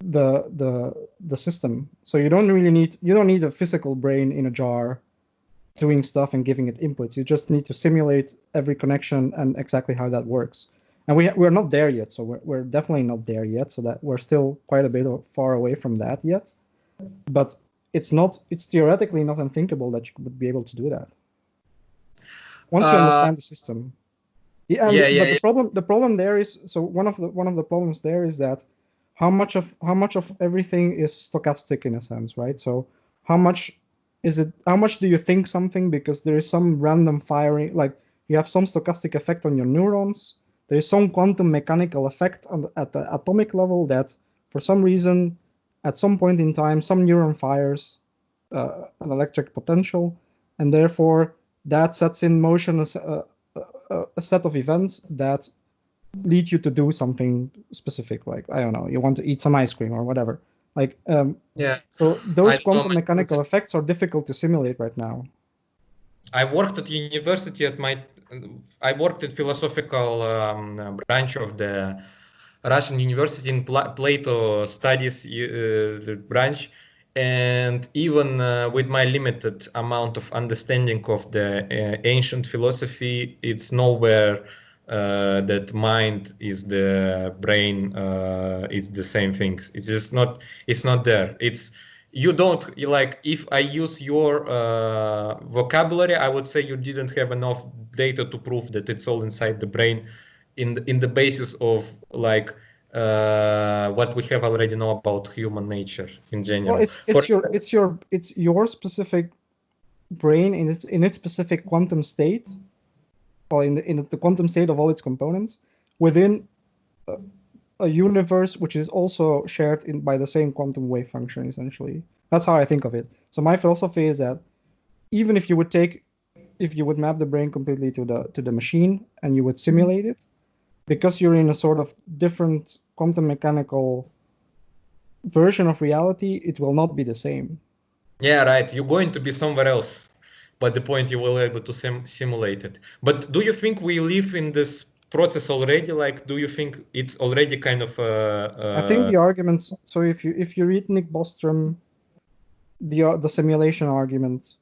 the system. So you don't need a physical brain in a jar doing stuff and giving it inputs. You just need to simulate every connection and exactly how that works. And we're not there yet, so we're definitely not there yet. So that we're still quite a bit far away from that yet. But it's theoretically not unthinkable that you would be able to do that once you understand the system. But the problem there is, so one of the problems there is that how much of everything is stochastic in a sense, right? So how much do you think something because there is some random firing, like you have some stochastic effect on your neurons, there is some quantum mechanical effect at the atomic level that for some reason at some point in time some neuron fires an electric potential, and therefore that sets in motion a set of events that lead you to do something specific, like I don't know, you want to eat some ice cream or whatever. Like so those quantum mechanical effects are difficult to simulate right now. I worked at university I worked at philosophical branch of the Russian university in Plato studies branch, and even with my limited amount of understanding of the ancient philosophy, it's nowhere that mind is the brain is the same things. It's just not. It's not there. It's you don't like. If I use your vocabulary, I would say you didn't have enough data to prove that it's all inside the brain, in the basis of like what we have already know about human nature in general. Well, it's your specific brain in its specific quantum state, well, in the quantum state of all its components, within a universe which is also shared by the same quantum wave function, essentially. That's how I think of it. So my philosophy is that even if you would map the brain completely to the machine and you would simulate it, because you're in a sort of different quantum mechanical version of reality, it will not be the same. Yeah, right. You're going to be somewhere else by the point you will be able to simulate it. But do you think we live in this process already? Like, do you think it's already kind of I think the arguments. So if you read Nick Bostrom, the simulation argument,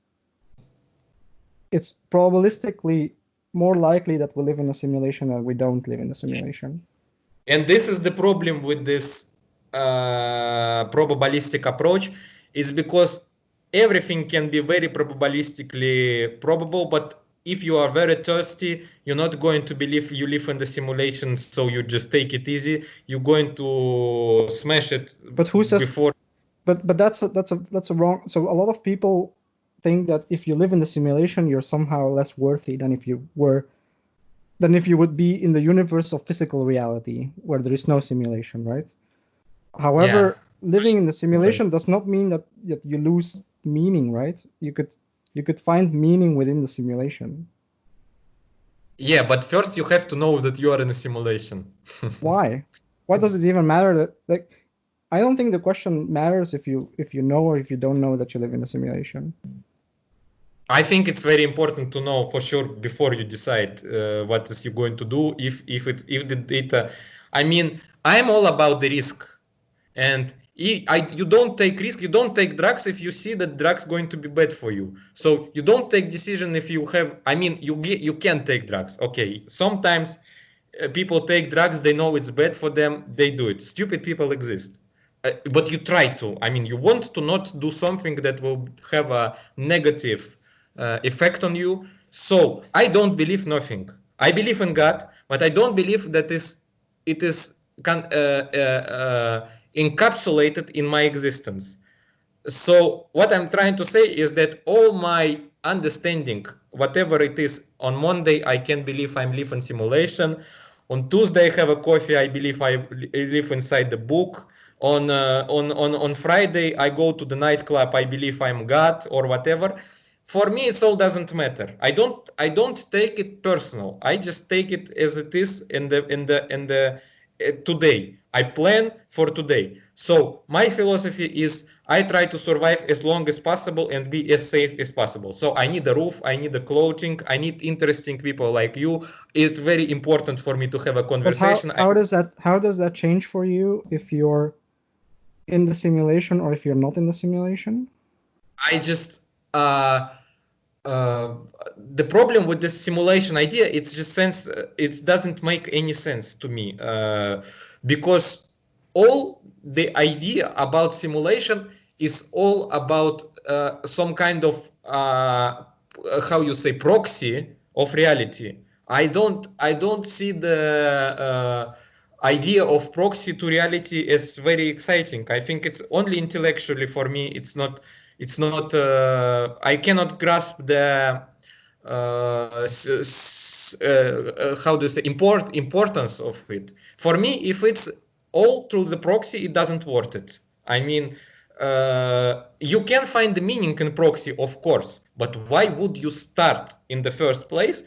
it's probabilistically more likely that we live in a simulation than we don't live in a simulation. And this is the problem with this probabilistic approach, is because everything can be very probabilistically probable, but if you are very thirsty, you're not going to believe you live in the simulation, so you just take it easy. You're going to smash it. But who says before? But that's a wrong. So a lot of people think that if you live in the simulation, you're somehow less worthy than if you would be in the universe of physical reality where there is no simulation, right? However, living in the simulation does not mean that you lose meaning, right? You could find meaning within the simulation. Yeah, but first you have to know that you are in a simulation. Why? Why does it even matter that, like, I don't think the question matters if you know or if you don't know that you live in a simulation. I think it's very important to know for sure before you decide what is you going to do. If the data, I mean, I'm all about the risk, and you don't take risk, you don't take drugs if you see that drugs going to be bad for you. So you don't take decision if you have. I mean, you can take drugs. Okay, sometimes people take drugs, they know it's bad for them, they do it. Stupid people exist. But you try to. I mean, you want to not do something that will have a negative effect on you. So I don't believe nothing. I believe in God, but I don't believe that it is encapsulated in my existence. So what I'm trying to say is that all my understanding, whatever it is, on Monday I can believe I'm living simulation. On Tuesday I have a coffee, I believe I live inside the book. On Friday I go to the nightclub, I believe I'm God or whatever. For me, it all doesn't matter. I don't take it personal. I just take it as it is in the today. I plan for today. So my philosophy is I try to survive as long as possible and be as safe as possible. So I need a roof, I need the clothing, I need interesting people like you. It's very important for me to have a conversation. But how does that change for you if you're in the simulation or if you're not in the simulation? I just the problem with this simulation idea, it's just it doesn't make any sense to me because all the idea about simulation is all about some kind of how you say proxy of reality. I don't see the idea of proxy to reality as very exciting. I think it's only intellectually for me. It's not I cannot grasp the how do you say importance of it. For me, if it's all through the proxy, it doesn't worth it. I mean, you can find the meaning in proxy, of course, but why would you start in the first place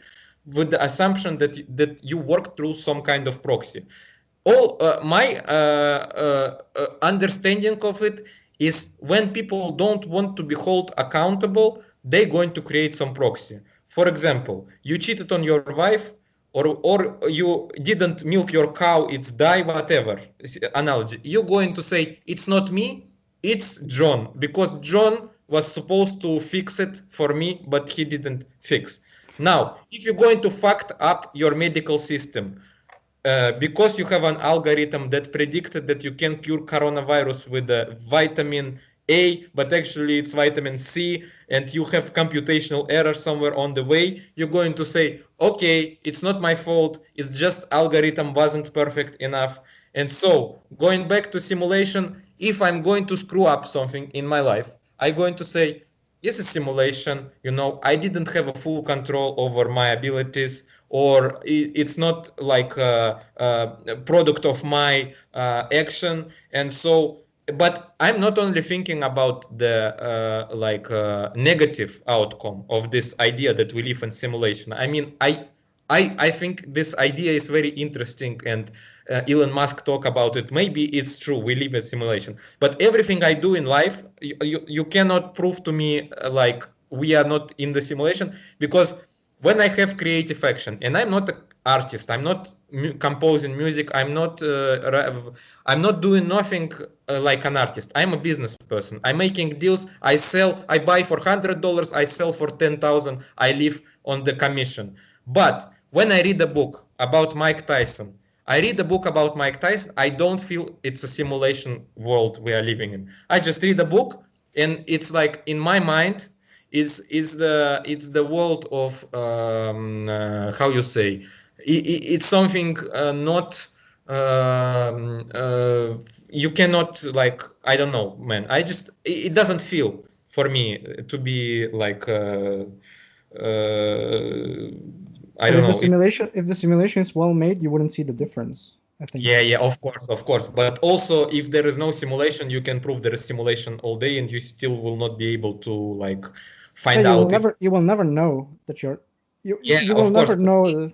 with the assumption that you work through some kind of proxy? All my understanding of it is when people don't want to be held accountable, they're going to create some proxy. For example, you cheated on your wife, or you didn't milk your cow, it's die, whatever analogy. You're going to say it's not me, it's John, because John was supposed to fix it for me, but he didn't fix. Now, if you're going to fuck up your medical system, because you have an algorithm that predicted that you can cure coronavirus with vitamin A, but actually it's vitamin C, and you have computational error somewhere on the way, you're going to say, okay, it's not my fault, it's just algorithm wasn't perfect enough. And so, going back to simulation, if I'm going to screw up something in my life, I'm going to say, is a simulation. I didn't have a full control over my abilities, or it's not like a product of my action. And so, but I'm not only thinking about the negative outcome of this idea that we live in simulation. I mean, I think this idea is very interesting, and Elon Musk talk about it. Maybe it's true, we live in simulation. But everything I do in life, you cannot prove to me like we are not in the simulation, because when I have creative action, and I'm not an artist, I'm not composing music, I'm not doing nothing like an artist. I'm a business person. I'm making deals. I sell. I buy for $100. I sell for 10,000. I live on the commission. But when I read a book about Mike Tyson, I read a book about Mike Tyson. I don't feel it's a simulation world we are living in. I just read a book, and it's like in my mind, it's the world of how you say, it's something not you cannot, like, I don't know, man. It doesn't feel for me to be like I But don't know. if the simulation is well made, you wouldn't see the difference, I think. Yeah, of course. But also, if there is no simulation, you can prove there is simulation all day, and you still will not be able to like Yeah, find out if. you will never know that Yeah, you will of course. never know.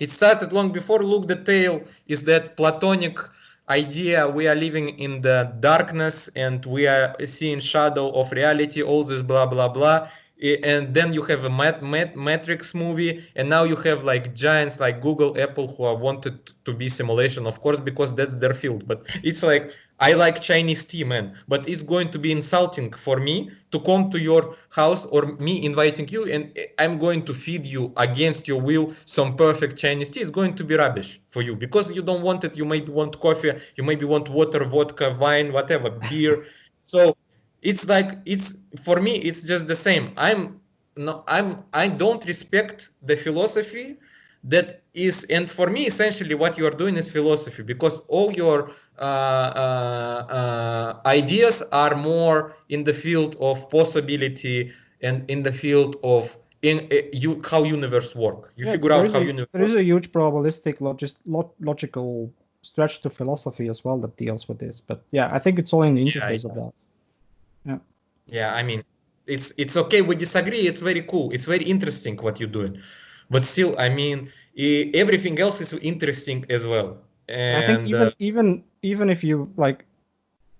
It started long before. Look, the tale is that Platonic idea. We are living in the darkness and we are seeing shadow of reality. All this blah blah blah. And then you have a Matrix movie, and now you have like giants like Google, Apple, who are wanted to be simulation, of course, because that's their field. But it's like, I like Chinese tea, man, but it's going to be insulting for me to come to your house, or me inviting you, and I'm going to feed you against your will some perfect Chinese tea. It's going to be rubbish for you because you don't want it. You maybe want coffee, you maybe want water, vodka, wine, whatever, beer. So it's like, it's for me, it's just the same. I don't respect the philosophy that is, and for me essentially what you are doing is philosophy, because all your ideas are more in the field of possibility and in the field of how universe work. You Yeah, figure out how universe there is works. a huge probabilistic logical stretch to philosophy as well that deals with this. But yeah, I think it's all in the interface of that. Yeah. Yeah, I mean, it's okay. We disagree. It's very cool. It's very interesting what you're doing, but still, I mean, everything else is interesting as well. I think And even if you like,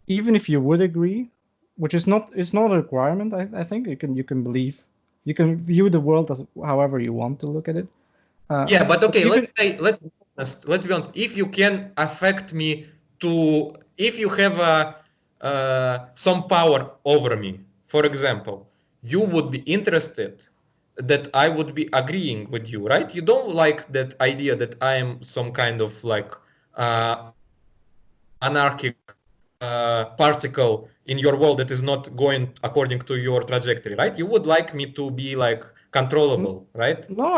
even if you would agree, which is not, it's not a requirement. I think you can believe, you can view the world as however you want to look at it. yeah, but okay, Even let's be honest. If you can affect me to, if you have some power over me, for example, you would be interested that I would be agreeing with you, right? You don't like that idea that I am some kind of like anarchic particle in your world that is not going according to your trajectory, right? You would like me to be like controllable, right? no,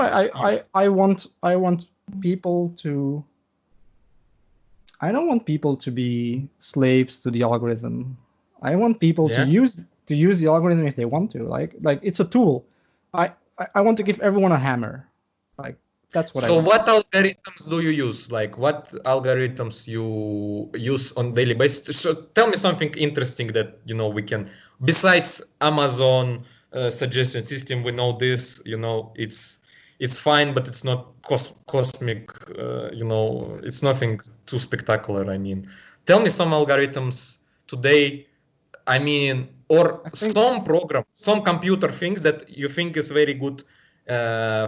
I want people to. I don't want people to be slaves to the algorithm. I want people Yeah. to use the algorithm if they want to. Like it's a tool. I want to give everyone a hammer. Like that's what I So want. what algorithms do you use? Like what algorithms you use on daily basis? So tell me something interesting that, we can, besides Amazon suggestion system, we know this, it's fine, but it's not cosmic, it's nothing too spectacular. I mean, tell me some algorithms today, I mean, or some program, some computer things that you think is very good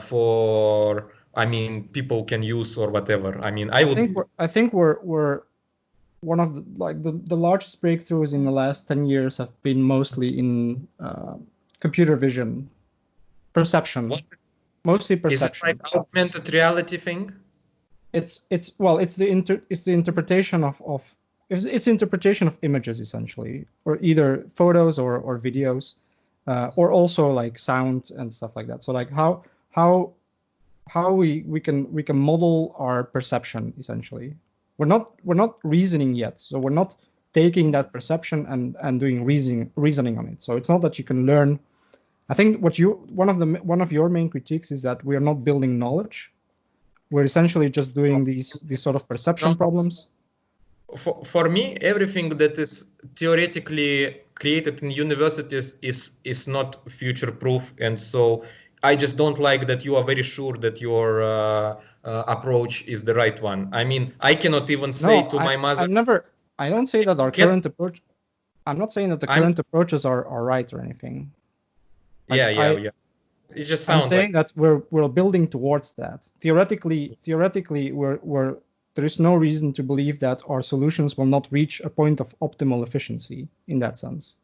for, I mean, people can use or whatever. I mean, I think we're one of the largest breakthroughs in the last 10 years have been mostly in computer vision perception, what mostly is it, perception. like augmented reality thing? It's the interpretation of it's interpretation of images essentially, or either photos or videos, or also like sound and stuff like that. So like how we can model our perception essentially. We're not reasoning yet, so we're not taking that perception and doing reasoning on it. So it's not that you can learn. I think one of your main critiques is that we are not building knowledge. We're essentially just doing these sort of perception problems. For me, everything that is theoretically created in universities is not future proof, and so I just don't like that you are very sure that your approach is the right one. I mean, I cannot even say to my mother. I don't say that our current approach. I'm not saying that the current approaches are right or anything. Yeah. It just sounds. I'm saying that we're building towards that. Theoretically, there is no reason to believe that our solutions will not reach a point of optimal efficiency in that sense.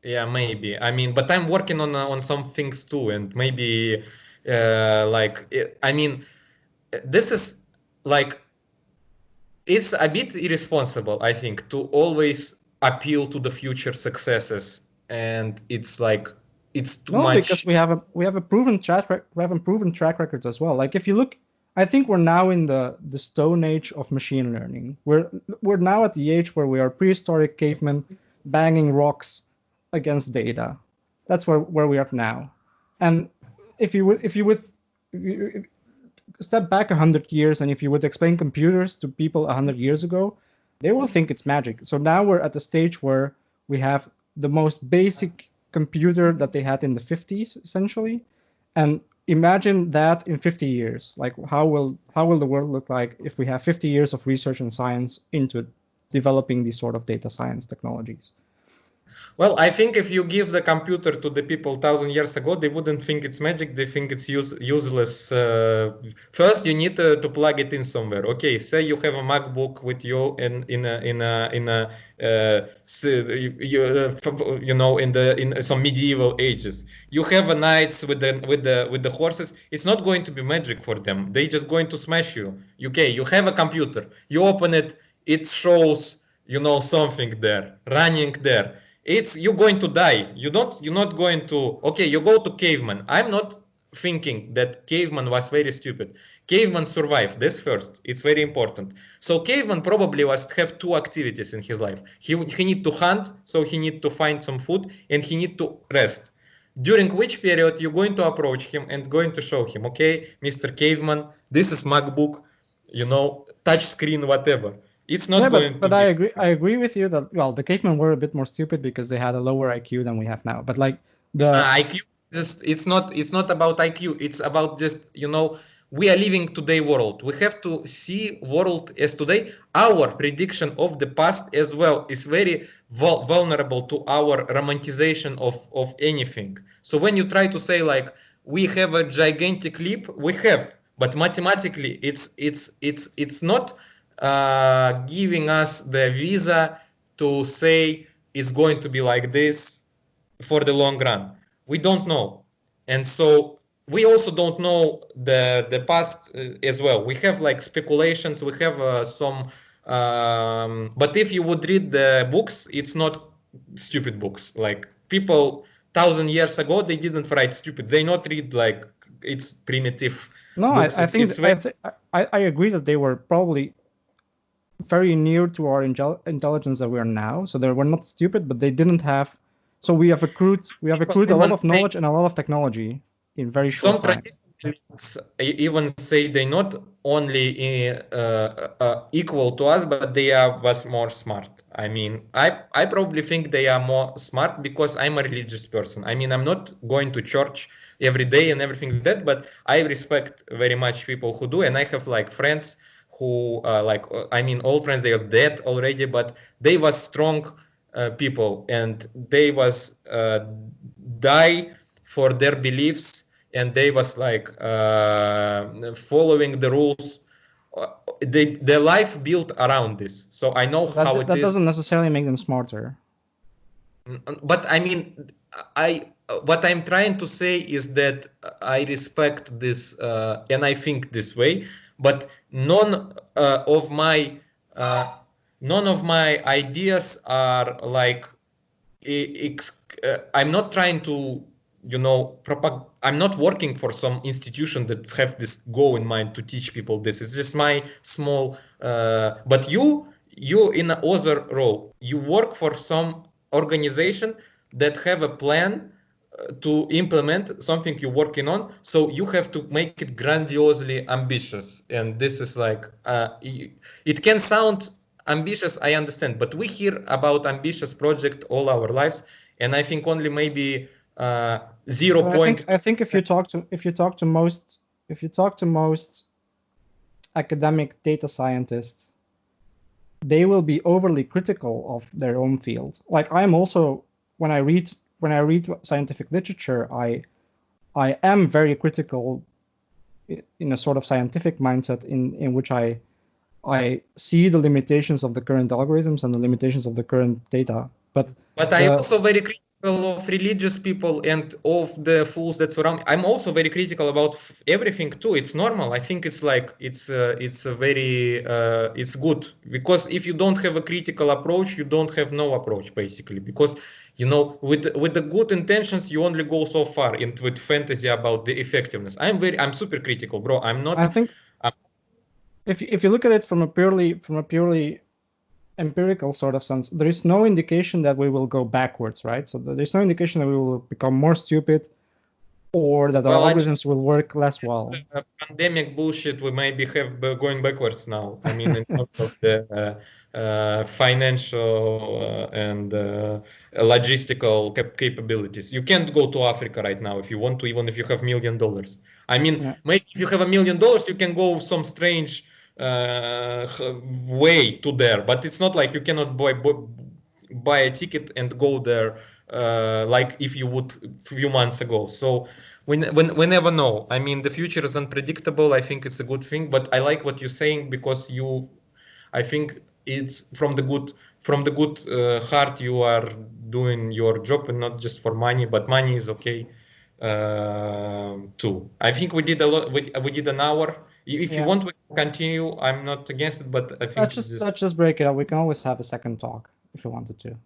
Yeah, maybe. I mean, but I'm working on some things too, and maybe I mean, this is like it's a bit irresponsible, I think, to always appeal to the future successes, and it's like it's too much. Because we have a proven track record as well. Like if you look, I think we're now in the stone age of machine learning. We're now at the age where we are prehistoric cavemen banging rocks against data. That's where we are now. And if you would step back 100 years, and if you would explain computers to people 100 years ago, they will think it's magic. So now we're at the stage where we have the most basic computer that they had in the 50s, essentially. And imagine that in 50 years. Like how will the world look like if we have 50 years of research and science into developing these sort of data science technologies? Well, I think if you give the computer to the people 1,000 years ago, they wouldn't think it's magic. They think it's useless. First, you need to plug it in somewhere. Okay, say you have a MacBook with you in some medieval ages. You have a knights with the horses. It's not going to be magic for them. They just going to smash you. Okay, you have a computer. You open it. It shows something there running there. You're going to die. You're not going to. Okay, you go to caveman. I'm not thinking that caveman was very stupid. Caveman survived. This first. It's very important. So caveman probably must have two activities in his life. He need to hunt, so he need to find some food, and he need to rest. During which period you're going to approach him and going to show him, okay, Mr. Caveman, this is MacBook, touch screen, whatever. It's not going but I agree with you that the cavemen were a bit more stupid because they had a lower IQ than we have now. But like the IQ, it's not about IQ. It's about just we are living today world. We have to see world as today. Our prediction of the past as well is very vulnerable to our romanticization of anything. So when you try to say like we have a gigantic leap, we have, but mathematically it's not giving us the visa to say it's going to be like this for the long run. We don't know, and so we also don't know the past as well. We have like speculations. We have some, but if you would read the books, it's not stupid books. Like people 1,000 years ago, they didn't write stupid. They not read like it's primitive. No, books. I agree that they were probably very near to our intelligence that we are now. So they were not stupid, but they didn't have. So we have accrued a lot of knowledge and a lot of technology in very short time. Some even say they not only equal to us, but they was more smart. I mean, I probably think they are more smart because I'm a religious person. I mean, I'm not going to church every day and everything like that, but I respect very much people who do, and I have like friends who old friends, they are dead already, but they was strong people, and they was die for their beliefs, and they was like following the rules. Their life built around this, so I know how it is. That doesn't necessarily make them smarter. But I mean, what I'm trying to say is that I respect this, and I think this way. But none of my ideas are like I'm not trying to I'm not working for some institution that have this goal in mind to teach people this. It's just my small but you in the other role, you work for some organization that have a plan to implement something you're working on, so you have to make it grandiosely ambitious. And this is like it can sound ambitious, I understand, but we hear about ambitious project all our lives, and I think only maybe zero But point. I think if you talk to most academic data scientists, they will be overly critical of their own field. Like I'm also, when I read scientific literature, I am very critical in a sort of scientific mindset in which I see the limitations of the current algorithms and the limitations of the current data. But I also very critical of religious people and of the fools that surround. I'm also very critical about everything too. It's normal. I think it's like it's a very it's good, because if you don't have a critical approach, you don't have no approach basically. Because with the good intentions, you only go so far. And with fantasy about the effectiveness, I'm super critical, bro. I'm not. I think if you look at it from a purely empirical sort of sense, there is no indication that we will go backwards, right? So there's no indication that we will become more stupid or that our algorithms will work less well. Pandemic bullshit, we maybe have going backwards now. I mean, in terms of the financial and logistical capabilities. You can't go to Africa right now if you want to, even if you have $1 million. I mean, maybe if you have $1 million, you can go some strange way to there, but it's not like you cannot buy a ticket and go there like if you would a few months ago. So we never know. I mean, the future is unpredictable. I think it's a good thing, but I like what you're saying, because I think it's from the good heart you are doing your job, and not just for money, but money is okay too. I think we did a lot. We did an hour. If you want, we can continue. I'm not against it, but I think let's just break it up. We can always have a second talk if you wanted to.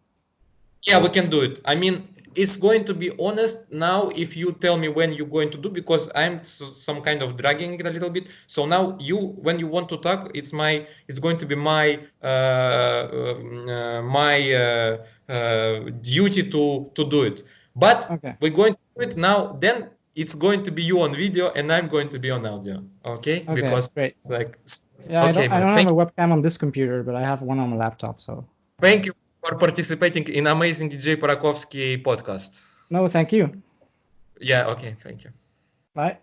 Yeah, we can do it. I mean, it's going to be honest now if you tell me when you're going to do, because I'm some kind of dragging it a little bit. So now when you want to talk, it's going to be my duty to do it. But we're going to do it now. Then it's going to be you on video and I'm going to be on audio. Okay? Because great. Like, yeah, okay, I don't have a webcam on this computer, but I have one on my laptop. So thank you for participating in amazing DJ Parakovsky podcast. No, thank you. Yeah, okay, thank you. Bye.